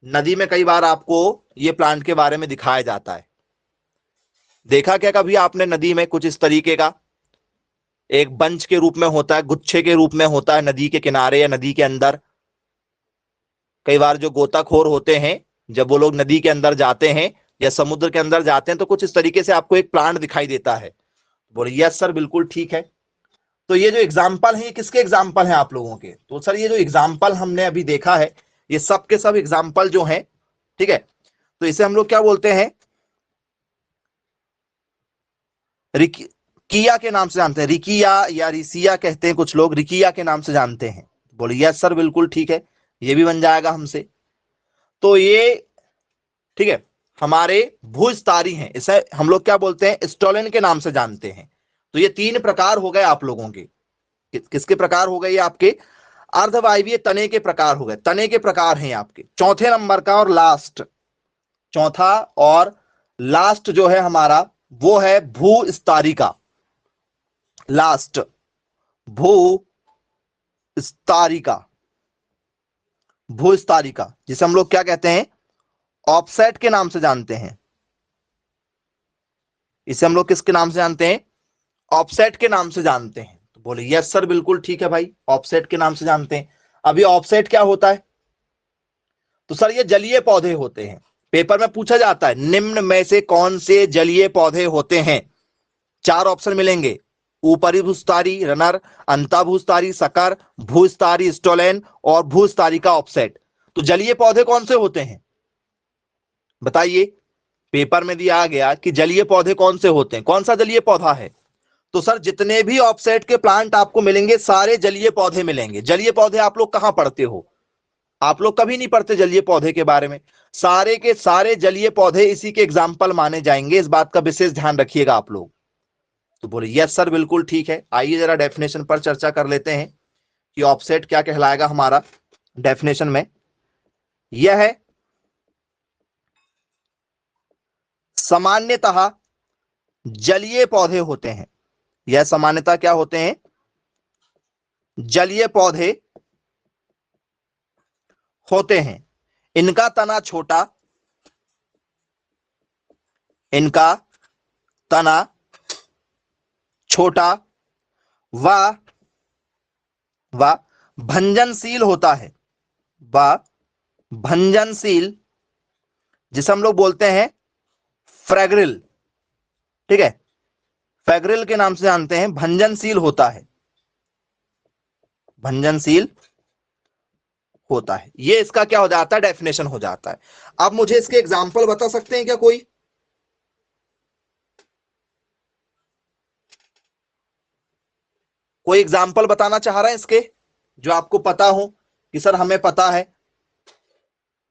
नदी में कई बार आपको ये प्लांट के बारे में दिखाया जाता है। देखा क्या कभी आपने नदी में कुछ इस तरीके का, एक बंच के रूप में होता है, गुच्छे के रूप में होता है नदी के किनारे या नदी के अंदर। कई बार जो गोताखोर होते हैं, जब वो लोग नदी के अंदर जाते हैं या समुद्र के अंदर जाते हैं, तो कुछ इस तरीके से आपको एक प्लांट दिखाई देता है। बोले यस सर बिल्कुल ठीक है। तो ये जो एग्जाम्पल है, ये किसके एग्जाम्पल हैं आप लोगों के, तो सर ये जो एग्जाम्पल हमने अभी देखा है, ये सब के सब एग्जाम्पल जो हैं, ठीक है, तो इसे हम लोग क्या बोलते हैं, रिकिया के नाम से जानते हैं। रिकिया या रिसिया कहते हैं कुछ लोग, रिकिया के नाम से जानते हैं। बोले यस सर बिल्कुल ठीक है, ये भी बन जाएगा हमसे। तो ये, ठीक है, हमारे भूस्तारी हैं, इसे हम लोग क्या बोलते हैं, स्टोलन के नाम से जानते हैं। तो ये 3 प्रकार हो गए आप लोगों के। किसके प्रकार हो गए ये आपके, अर्धवायवीय तने के प्रकार हो गए। तने के प्रकार हैं आपके। चौथे नंबर का और लास्ट, चौथा और लास्ट जो है हमारा, वो है भूस्तारिका। लास्ट भूस्तारिका, भूस्तारिका जिसे हम लोग क्या कहते हैं, ऑफसेट के नाम से जानते हैं। इसे हम लोग किसके नाम से जानते हैं, ऑफसेट के नाम से जानते हैं। तो बोले यस सर बिल्कुल ठीक है भाई, ऑफसेट के नाम से जानते हैं। अभी ऑफसेट क्या होता है, तो सर ये जलीय पौधे होते हैं। पेपर में पूछा जाता है निम्न में से कौन से जलीय पौधे होते हैं, 4 ऑप्शन मिलेंगे, ऊपरी भूस्तारी, रनर, अंता भूस्तारी, सकर, भूस्तारी स्टोलेन और भूस्तारी का ऑफसेट। तो जलीय पौधे कौन से होते हैं बताइए, पेपर में दिया गया कि जलीय पौधे कौन से होते हैं, कौन सा जलीय पौधा है। तो सर जितने भी ऑफसेट के प्लांट आपको मिलेंगे सारे जलीय पौधे मिलेंगे। जलीय पौधे आप लोग कहां पढ़ते हो, आप लोग कभी नहीं पढ़ते जलीय पौधे के बारे में। सारे के सारे जलीय पौधे इसी के एग्जाम्पल माने जाएंगे, इस बात का विशेष ध्यान रखिएगा आप लोग। तो बोले यस सर बिल्कुल ठीक है। आइए जरा डेफिनेशन पर चर्चा कर लेते हैं कि ऑफसेट क्या कहलाएगा हमारा डेफिनेशन में। यह है सामान्यतः जलीय पौधे होते हैं, यह सामान्यतः क्या होते हैं, जलीय पौधे होते हैं। इनका तना छोटा, इनका तना छोटा व भंजनशील होता है, व भंजनशील, जिसे हम लोग बोलते हैं फ्रेग्रिल, ठीक है, फ्रेग्रिल के नाम से जानते हैं, भंजनशील होता है, भंजनशील होता है। ये इसका क्या हो जाता है, डेफिनेशन हो जाता है। अब मुझे इसके एग्जाम्पल बता सकते हैं क्या कोई? कोई एग्जाम्पल बताना चाह रहा है इसके, जो आपको पता हो कि सर हमें पता है?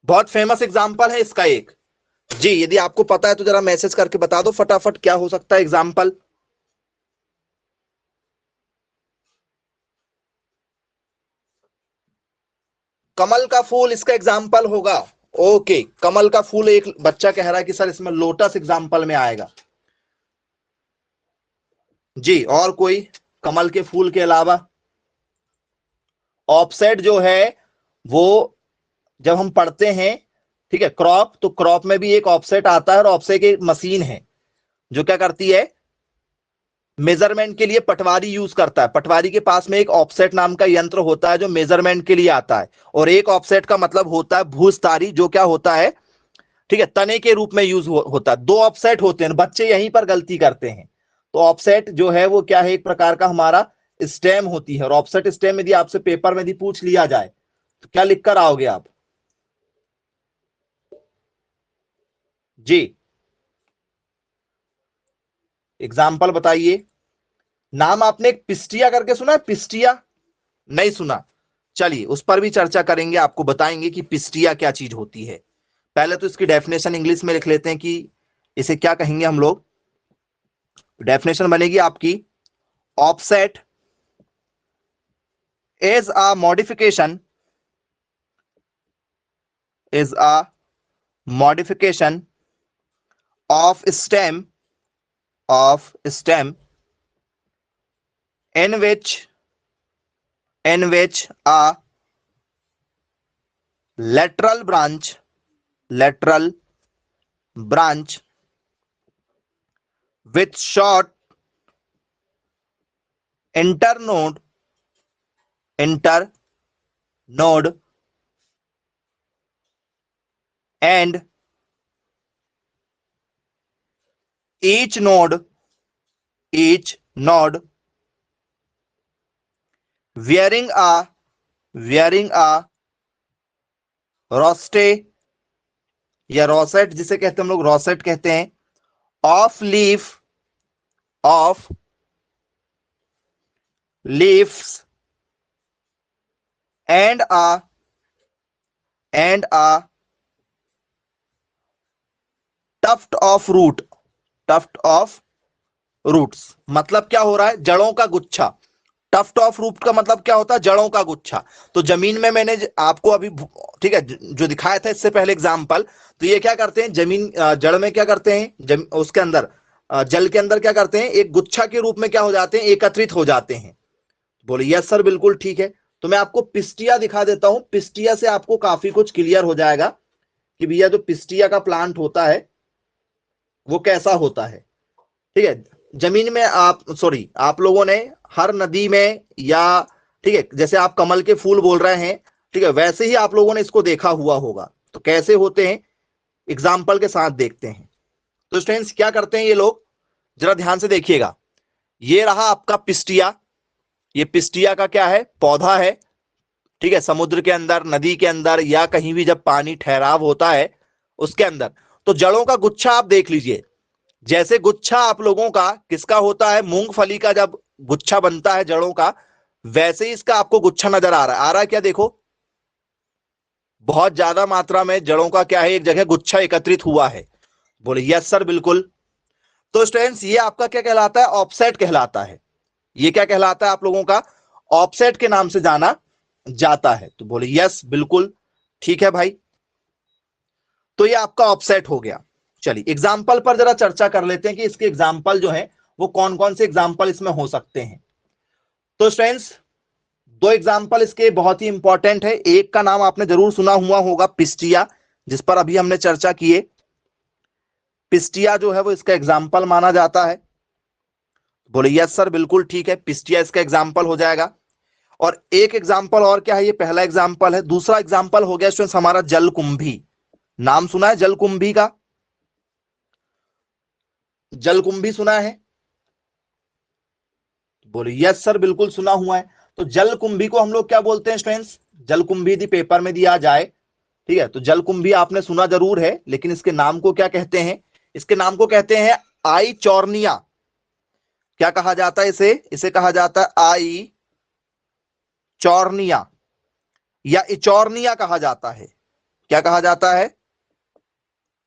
बहुत फेमस एग्जाम्पल है इसका एक। जी यदि आपको पता है तो जरा मैसेज करके बता दो फटाफट, क्या हो सकता है एग्जाम्पल? कमल का फूल इसका एग्जाम्पल होगा। ओके, कमल का फूल, एक बच्चा कह रहा है कि सर इसमें लोटस एग्जाम्पल में आएगा। जी, और कोई कमल के फूल के अलावा? ऑफसेट जो है वो जब हम पढ़ते हैं, ठीक है, क्रॉप, तो क्रॉप में भी एक ऑफसेट आता है, और ऑफसेट एक मशीन है जो क्या करती है, मेजरमेंट के लिए पटवारी यूज करता है। पटवारी के पास में एक ऑफसेट नाम का यंत्र होता है जो मेजरमेंट के लिए आता है, और एक ऑफसेट का मतलब होता है भूस्तारी, जो क्या होता है, ठीक है, तने के रूप में यूज होता है। दो ऑफसेट होते हैं, बच्चे यहीं पर गलती करते हैं। तो ऑफसेट जो है वो क्या है, एक प्रकार का हमारा स्टेम होती है, और ऑफसेट स्टेम यदि आपसे पेपर में यदि पूछ लिया जाए तो क्या लिख कर आओगे आप? जी एग्जाम्पल बताइए। नाम आपने एक पिस्टिया करके सुना है? पिस्टिया नहीं सुना? चलिए उस पर भी चर्चा करेंगे, आपको बताएंगे कि पिस्टिया क्या चीज होती है। पहले तो इसकी डेफिनेशन इंग्लिश में लिख लेते हैं कि इसे क्या कहेंगे हम लोग। डेफिनेशन बनेगी आपकी, offset is a modification, is a modification of stem, of stem in which a lateral branch, lateral branch with short internode, internode and each node wearing a रोस्टे या रोसेट, जिसे कहते हैं हम लोग रोसेट कहते हैं, of leafs and a tuft of roots. मतलब क्या हो रहा है, जड़ों का गुच्छा। टफ्ट ऑफ रूट का मतलब क्या होता है, जड़ों का गुच्छा। तो जमीन में मैंने आपको अभी, ठीक है, जो दिखाया था इससे पहले एग्जाम्पल, तो ये क्या करते हैं, जमीन जड़ में क्या करते हैं, उसके अंदर जल के अंदर क्या करते हैं, एक गुच्छा के रूप में क्या हो जाते हैं, एकत्रित हो जाते हैं। बोले यस सर बिल्कुल ठीक है। तो मैं आपको पिस्टिया दिखा देता हूं, पिस्टिया से आपको काफी कुछ क्लियर हो जाएगा कि भैया जो पिस्टिया का प्लांट होता है वो कैसा होता है। ठीक है, जमीन में आप लोगों ने हर नदी में, या ठीक है, जैसे आप कमल के फूल बोल रहे हैं, ठीक है, वैसे ही आप लोगों ने इसको देखा हुआ होगा। तो कैसे होते हैं, एग्जाम्पल के साथ देखते हैं। तो स्टूडेंट्स क्या करते हैं ये लोग, जरा ध्यान से देखिएगा। ये रहा आपका पिस्टिया, ये पिस्टिया का क्या है, पौधा है, ठीक है, समुद्र के अंदर, नदी के अंदर, या कहीं भी जब पानी ठहराव होता है उसके अंदर। तो जड़ों का गुच्छा आप देख लीजिए, जैसे गुच्छा आप लोगों का किसका होता है, मूंगफली का जब गुच्छा बनता है जड़ों का, वैसे ही इसका आपको गुच्छा नजर आ रहा है। क्या देखो, बहुत ज्यादा मात्रा में जड़ों का क्या है, एक जगह गुच्छा एकत्रित हुआ है। बोले यस सर बिल्कुल। तो स्टूडेंट्स ये आपका क्या कहलाता है, ऑफसेट कहलाता है। ये क्या कहलाता है आप लोगों का, ऑफसेट के नाम से जाना जाता है। तो बोले यस बिल्कुल ठीक है भाई। तो ये आपका ऑफसेट हो गया। चलिए एग्जाम्पल पर जरा चर्चा कर लेते हैं कि इसके एग्जाम्पल जो है वो कौन कौन से एग्जाम्पल इसमें हो सकते हैं। तो स्टूडेंट्स दो एग्जाम्पल इसके बहुत ही इंपॉर्टेंट है। एक का नाम आपने जरूर सुना हुआ होगा, पिस्टिया, जिस पर अभी हमने चर्चा की है। पिस्टिया जो है वो इसका एग्जाम्पल माना जाता है। बोले यस सर बिल्कुल ठीक है, पिस्टिया इसका एग्जाम्पल हो जाएगा। और एक एग्जाम्पल और क्या है, ये पहला एग्जाम्पल है। दूसरा एग्जाम्पल हो गया स्टूडेंट्स हमारा जलकुंभी। नाम सुना है जलकुंभी का, जलकुंभी सुना है। बोले यस सर बिल्कुल सुना हुआ है। तो जलकुंभी को हम लोग क्या बोलते हैं स्टूडेंट्स, जलकुंभी यदि पेपर में दिया जाए, ठीक है, तो जलकुंभी आपने सुना जरूर है, लेकिन इसके नाम को क्या कहते हैं, इसके नाम को कहते हैं आई चौर्निया। क्या कहा जाता है इसे, इसे कहा जाता है आई चौर्निया या इचौर्निया कहा जाता है। क्या कहा जाता है,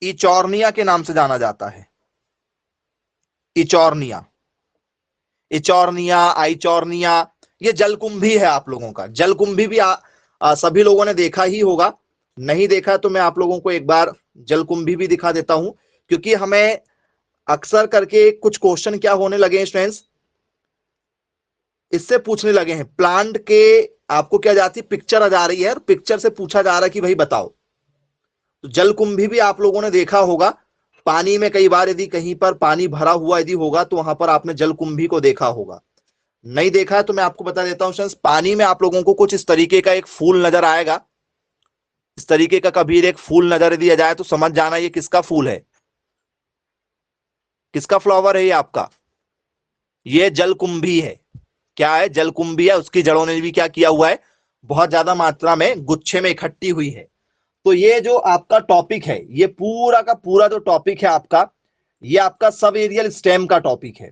इचौर्निया के नाम से जाना जाता है। इचौर्निया, इचौर्निया, आइचौर्निया, ये जलकुंभी है आप लोगों का। जलकुंभी भी सभी लोगों ने देखा ही होगा। नहीं देखा तो मैं आप लोगों को एक बार जलकुंभी भी दिखा देता हूं, क्योंकि हमें अक्सर करके कुछ क्वेश्चन क्या होने लगे हैं स्टूडेंट्स, इससे पूछने लगे हैं प्लांट के, आपको क्या जाती पिक्चर आ जा रही है और पिक्चर से पूछा जा रहा है कि भाई बताओ। तो जलकुंभी भी आप लोगों ने देखा होगा पानी में, कई बार यदि कहीं पर पानी भरा हुआ यदि होगा तो वहां पर आपने जलकुंभी को देखा होगा। नहीं देखा है तो मैं आपको बता देता हूं फ्रेंड्स, पानी में आप लोगों को कुछ इस तरीके का एक फूल नजर आएगा। इस तरीके का कभी एक फूल नजर दिया जाए तो समझ जाना ये किसका फूल है, किसका फ्लावर है ये आपका, ये जलकुंभी है। क्या है, जलकुंभी है। उसकी जड़ों ने भी क्या किया हुआ है, बहुत ज्यादा मात्रा में गुच्छे में इकट्ठी हुई है। तो ये जो आपका टॉपिक है, ये पूरा का पूरा जो टॉपिक है आपका, ये आपका सब एरियल स्टेम का टॉपिक है।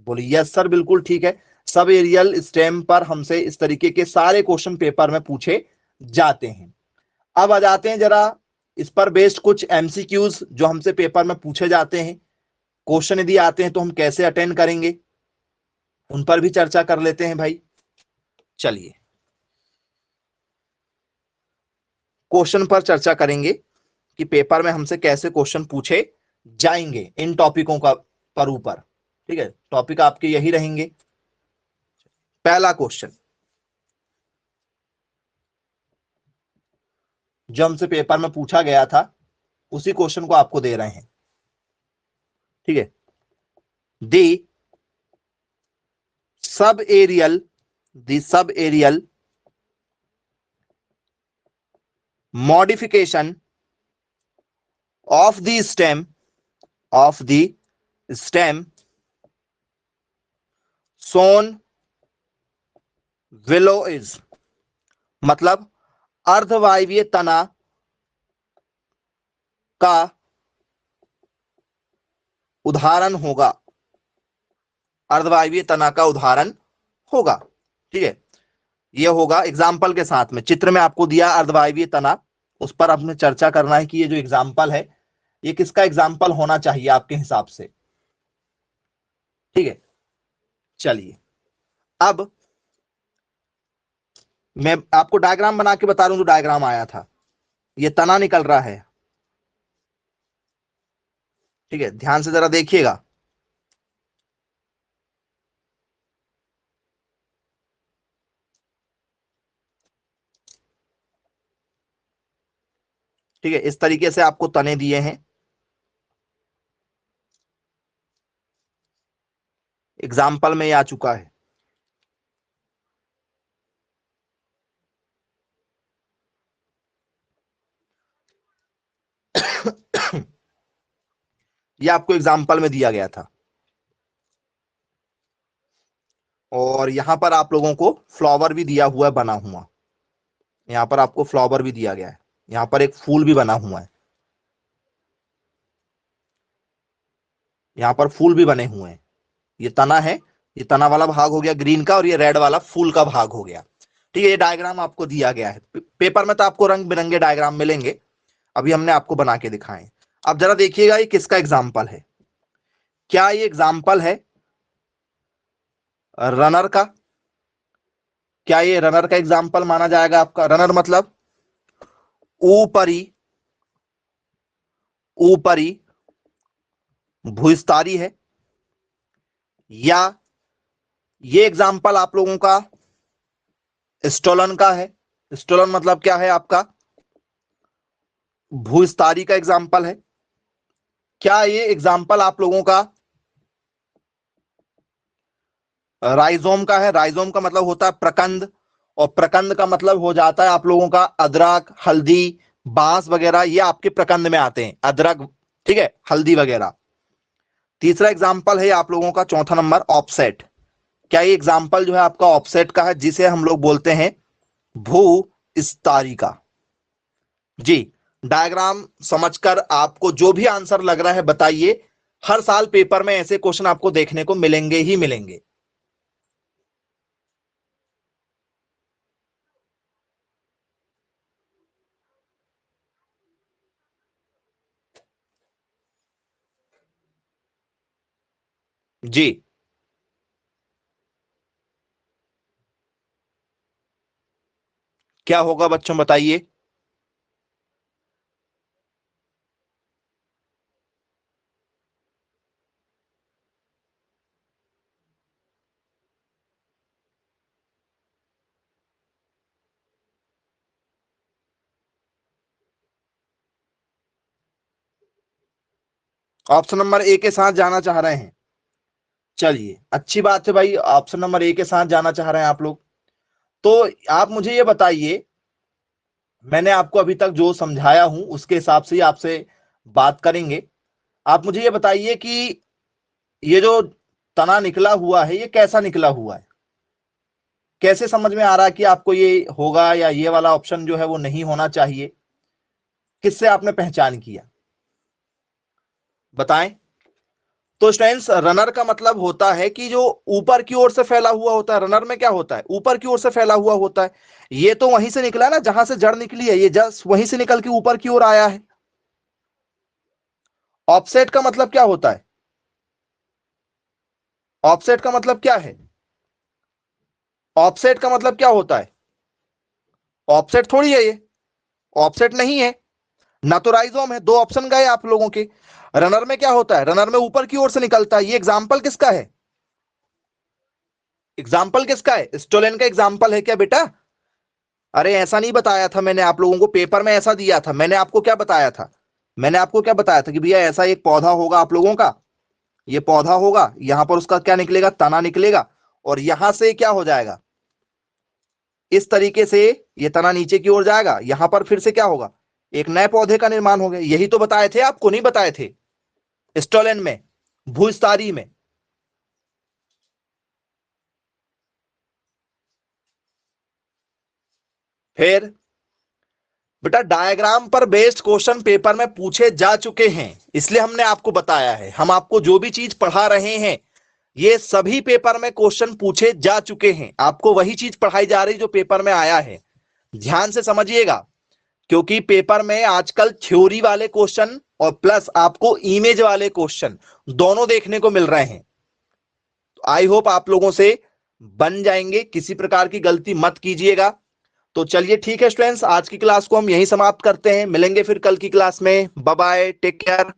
बोलिए यस सर बिल्कुल ठीक है। सब एरियल स्टेम पर हमसे इस तरीके के सारे क्वेश्चन पेपर में पूछे जाते हैं। अब आ जाते हैं जरा इस पर बेस्ड कुछ एमसीक्यूज जो हमसे पेपर में पूछे जाते हैं। क्वेश्चन यदि आते हैं तो हम कैसे अटेंड करेंगे, उन पर भी चर्चा कर लेते हैं भाई। चलिए क्वेश्चन पर चर्चा करेंगे कि पेपर में हमसे कैसे क्वेश्चन पूछे जाएंगे इन टॉपिकों का पर ऊपर। ठीक है, टॉपिक आपके यही रहेंगे। पहला क्वेश्चन जो हमसे पेपर में पूछा गया था उसी क्वेश्चन को आपको दे रहे हैं। ठीक है, दी sub aerial, the sub aerial modification of the stem, of the stem son willow is, मतलब अर्धवायवीय तना का उदाहरण होगा, अर्धवायवीय तना का उदाहरण होगा। ठीक है, ये होगा एग्जाम्पल के साथ में, चित्र में आपको दिया अर्धवायवीय तना, उस पर आपने चर्चा करना है कि ये जो एग्जाम्पल है ये किसका एग्जाम्पल होना चाहिए आपके हिसाब से। ठीक है, चलिए अब मैं आपको डायग्राम बना के बता रहा हूं, जो डायग्राम आया था ये तना निकल रहा है। ठीक है, ध्यान से जरा देखिएगा। ठीक है, इस तरीके से आपको तने दिए हैं, एग्जाम्पल में ये आ चुका है। ये आपको एग्जाम्पल में दिया गया था और यहां पर आप लोगों को फ्लावर भी दिया हुआ है बना हुआ, यहां पर आपको फ्लावर भी दिया गया है, यहां पर एक फूल भी बना हुआ है, यहां पर फूल भी बने हुए हैं। ये तना है, ये तना वाला भाग हो गया ग्रीन का और ये रेड वाला फूल का भाग हो गया। ठीक है, ये डायग्राम आपको दिया गया है पेपर में, तो आपको रंग बिरंगे डायग्राम मिलेंगे, अभी हमने आपको बना के दिखाए। अब जरा देखिएगा ये किसका एग्जाम्पल है। क्या ये एग्जाम्पल है रनर का? क्या ये रनर का एग्जाम्पल माना जाएगा आपका? रनर मतलब ऊपरी ऊपरी भूस्तारी है, या ये एग्जाम्पल आप लोगों का स्टोलन का है? स्टोलन मतलब क्या है आपका? भूस्तारी का एग्जाम्पल है। क्या ये एग्जाम्पल आप लोगों का राइजोम का है? राइजोम का मतलब होता है प्रकंद, और प्रकंद का मतलब हो जाता है आप लोगों का अदरक, हल्दी, बांस वगैरह, ये आपके प्रकंद में आते हैं, अदरक, ठीक है, हल्दी वगैरह। तीसरा एग्जाम्पल है आप लोगों का, चौथा नंबर, ऑफसेट। क्या ये एग्जाम्पल जो है आपका ऑफसेट का है, जिसे हम लोग बोलते हैं भू स्तारी का? जी, डायग्राम समझकर आपको जो भी आंसर लग रहा है बताइए। हर साल पेपर में ऐसे क्वेश्चन आपको देखने को मिलेंगे ही मिलेंगे। जी, क्या होगा बच्चों बताइए। ऑप्शन नंबर ए के साथ जाना चाह रहे हैं? चलिए, अच्छी बात है भाई, ऑप्शन नंबर ए के साथ जाना चाह रहे हैं आप लोग। तो आप मुझे ये बताइए, मैंने आपको अभी तक जो समझाया हूं उसके हिसाब से ही आपसे बात करेंगे। आप मुझे ये बताइए कि ये जो तना निकला हुआ है, ये कैसा निकला हुआ है? कैसे समझ में आ रहा है कि आपको ये होगा या ये वाला ऑप्शन जो है वो नहीं होना चाहिए? किससे आपने पहचान किया, बताएं। तो स्टूडेंट्स, रनर का मतलब होता है कि जो ऊपर की ओर से फैला हुआ होता है। रनर में क्या होता है? ऊपर की ओर से फैला हुआ होता है। ये तो वहीं से निकला ना जहां से जड़ निकली है, ये जस्ट वहीं से निकल के ऊपर की ओर आया है। ऑफसेट का मतलब क्या होता है? ऑफसेट का मतलब क्या है? ऑफसेट का मतलब क्या होता है? ऑफसेट थोड़ी है ये, ऑफसेट नहीं है, ना तो राइजोम है। दो ऑप्शन गए आप लोगों के। रनर में क्या होता है? रनर में ऊपर की ओर से निकलता है। ये एग्जाम्पल किसका है? एग्जाम्पल किसका है? स्टोलेन का एग्जाम्पल है क्या बेटा? अरे ऐसा नहीं बताया था मैंने आप लोगों को, पेपर में ऐसा दिया था। मैंने आपको क्या बताया था? मैंने आपको क्या बताया था कि भैया ऐसा एक पौधा होगा आप लोगों का, ये पौधा होगा, यहां पर उसका क्या निकलेगा? तना निकलेगा, और यहां से क्या हो जाएगा? इस तरीके से ये तना नीचे की ओर जाएगा, यहां पर फिर से क्या होगा? एक नए पौधे का निर्माण हो गया। यही तो बताए थे आपको, नहीं बताए थे स्टोलेन में, भूस्तारी में? फिर बेटा, डायग्राम पर बेस्ड क्वेश्चन पेपर में पूछे जा चुके हैं, इसलिए हमने आपको बताया है। हम आपको जो भी चीज पढ़ा रहे हैं, ये सभी पेपर में क्वेश्चन पूछे जा चुके हैं। आपको वही चीज पढ़ाई जा रही जो पेपर में आया है। ध्यान से समझिएगा, क्योंकि पेपर में आजकल थ्योरी वाले क्वेश्चन और प्लस आपको इमेज वाले क्वेश्चन दोनों देखने को मिल रहे हैं। तो आई होप आप लोगों से बन जाएंगे, किसी प्रकार की गलती मत कीजिएगा। तो चलिए ठीक है स्टूडेंट्स, आज की क्लास को हम यहीं समाप्त करते हैं। मिलेंगे फिर कल की क्लास में। Bye bye, take care.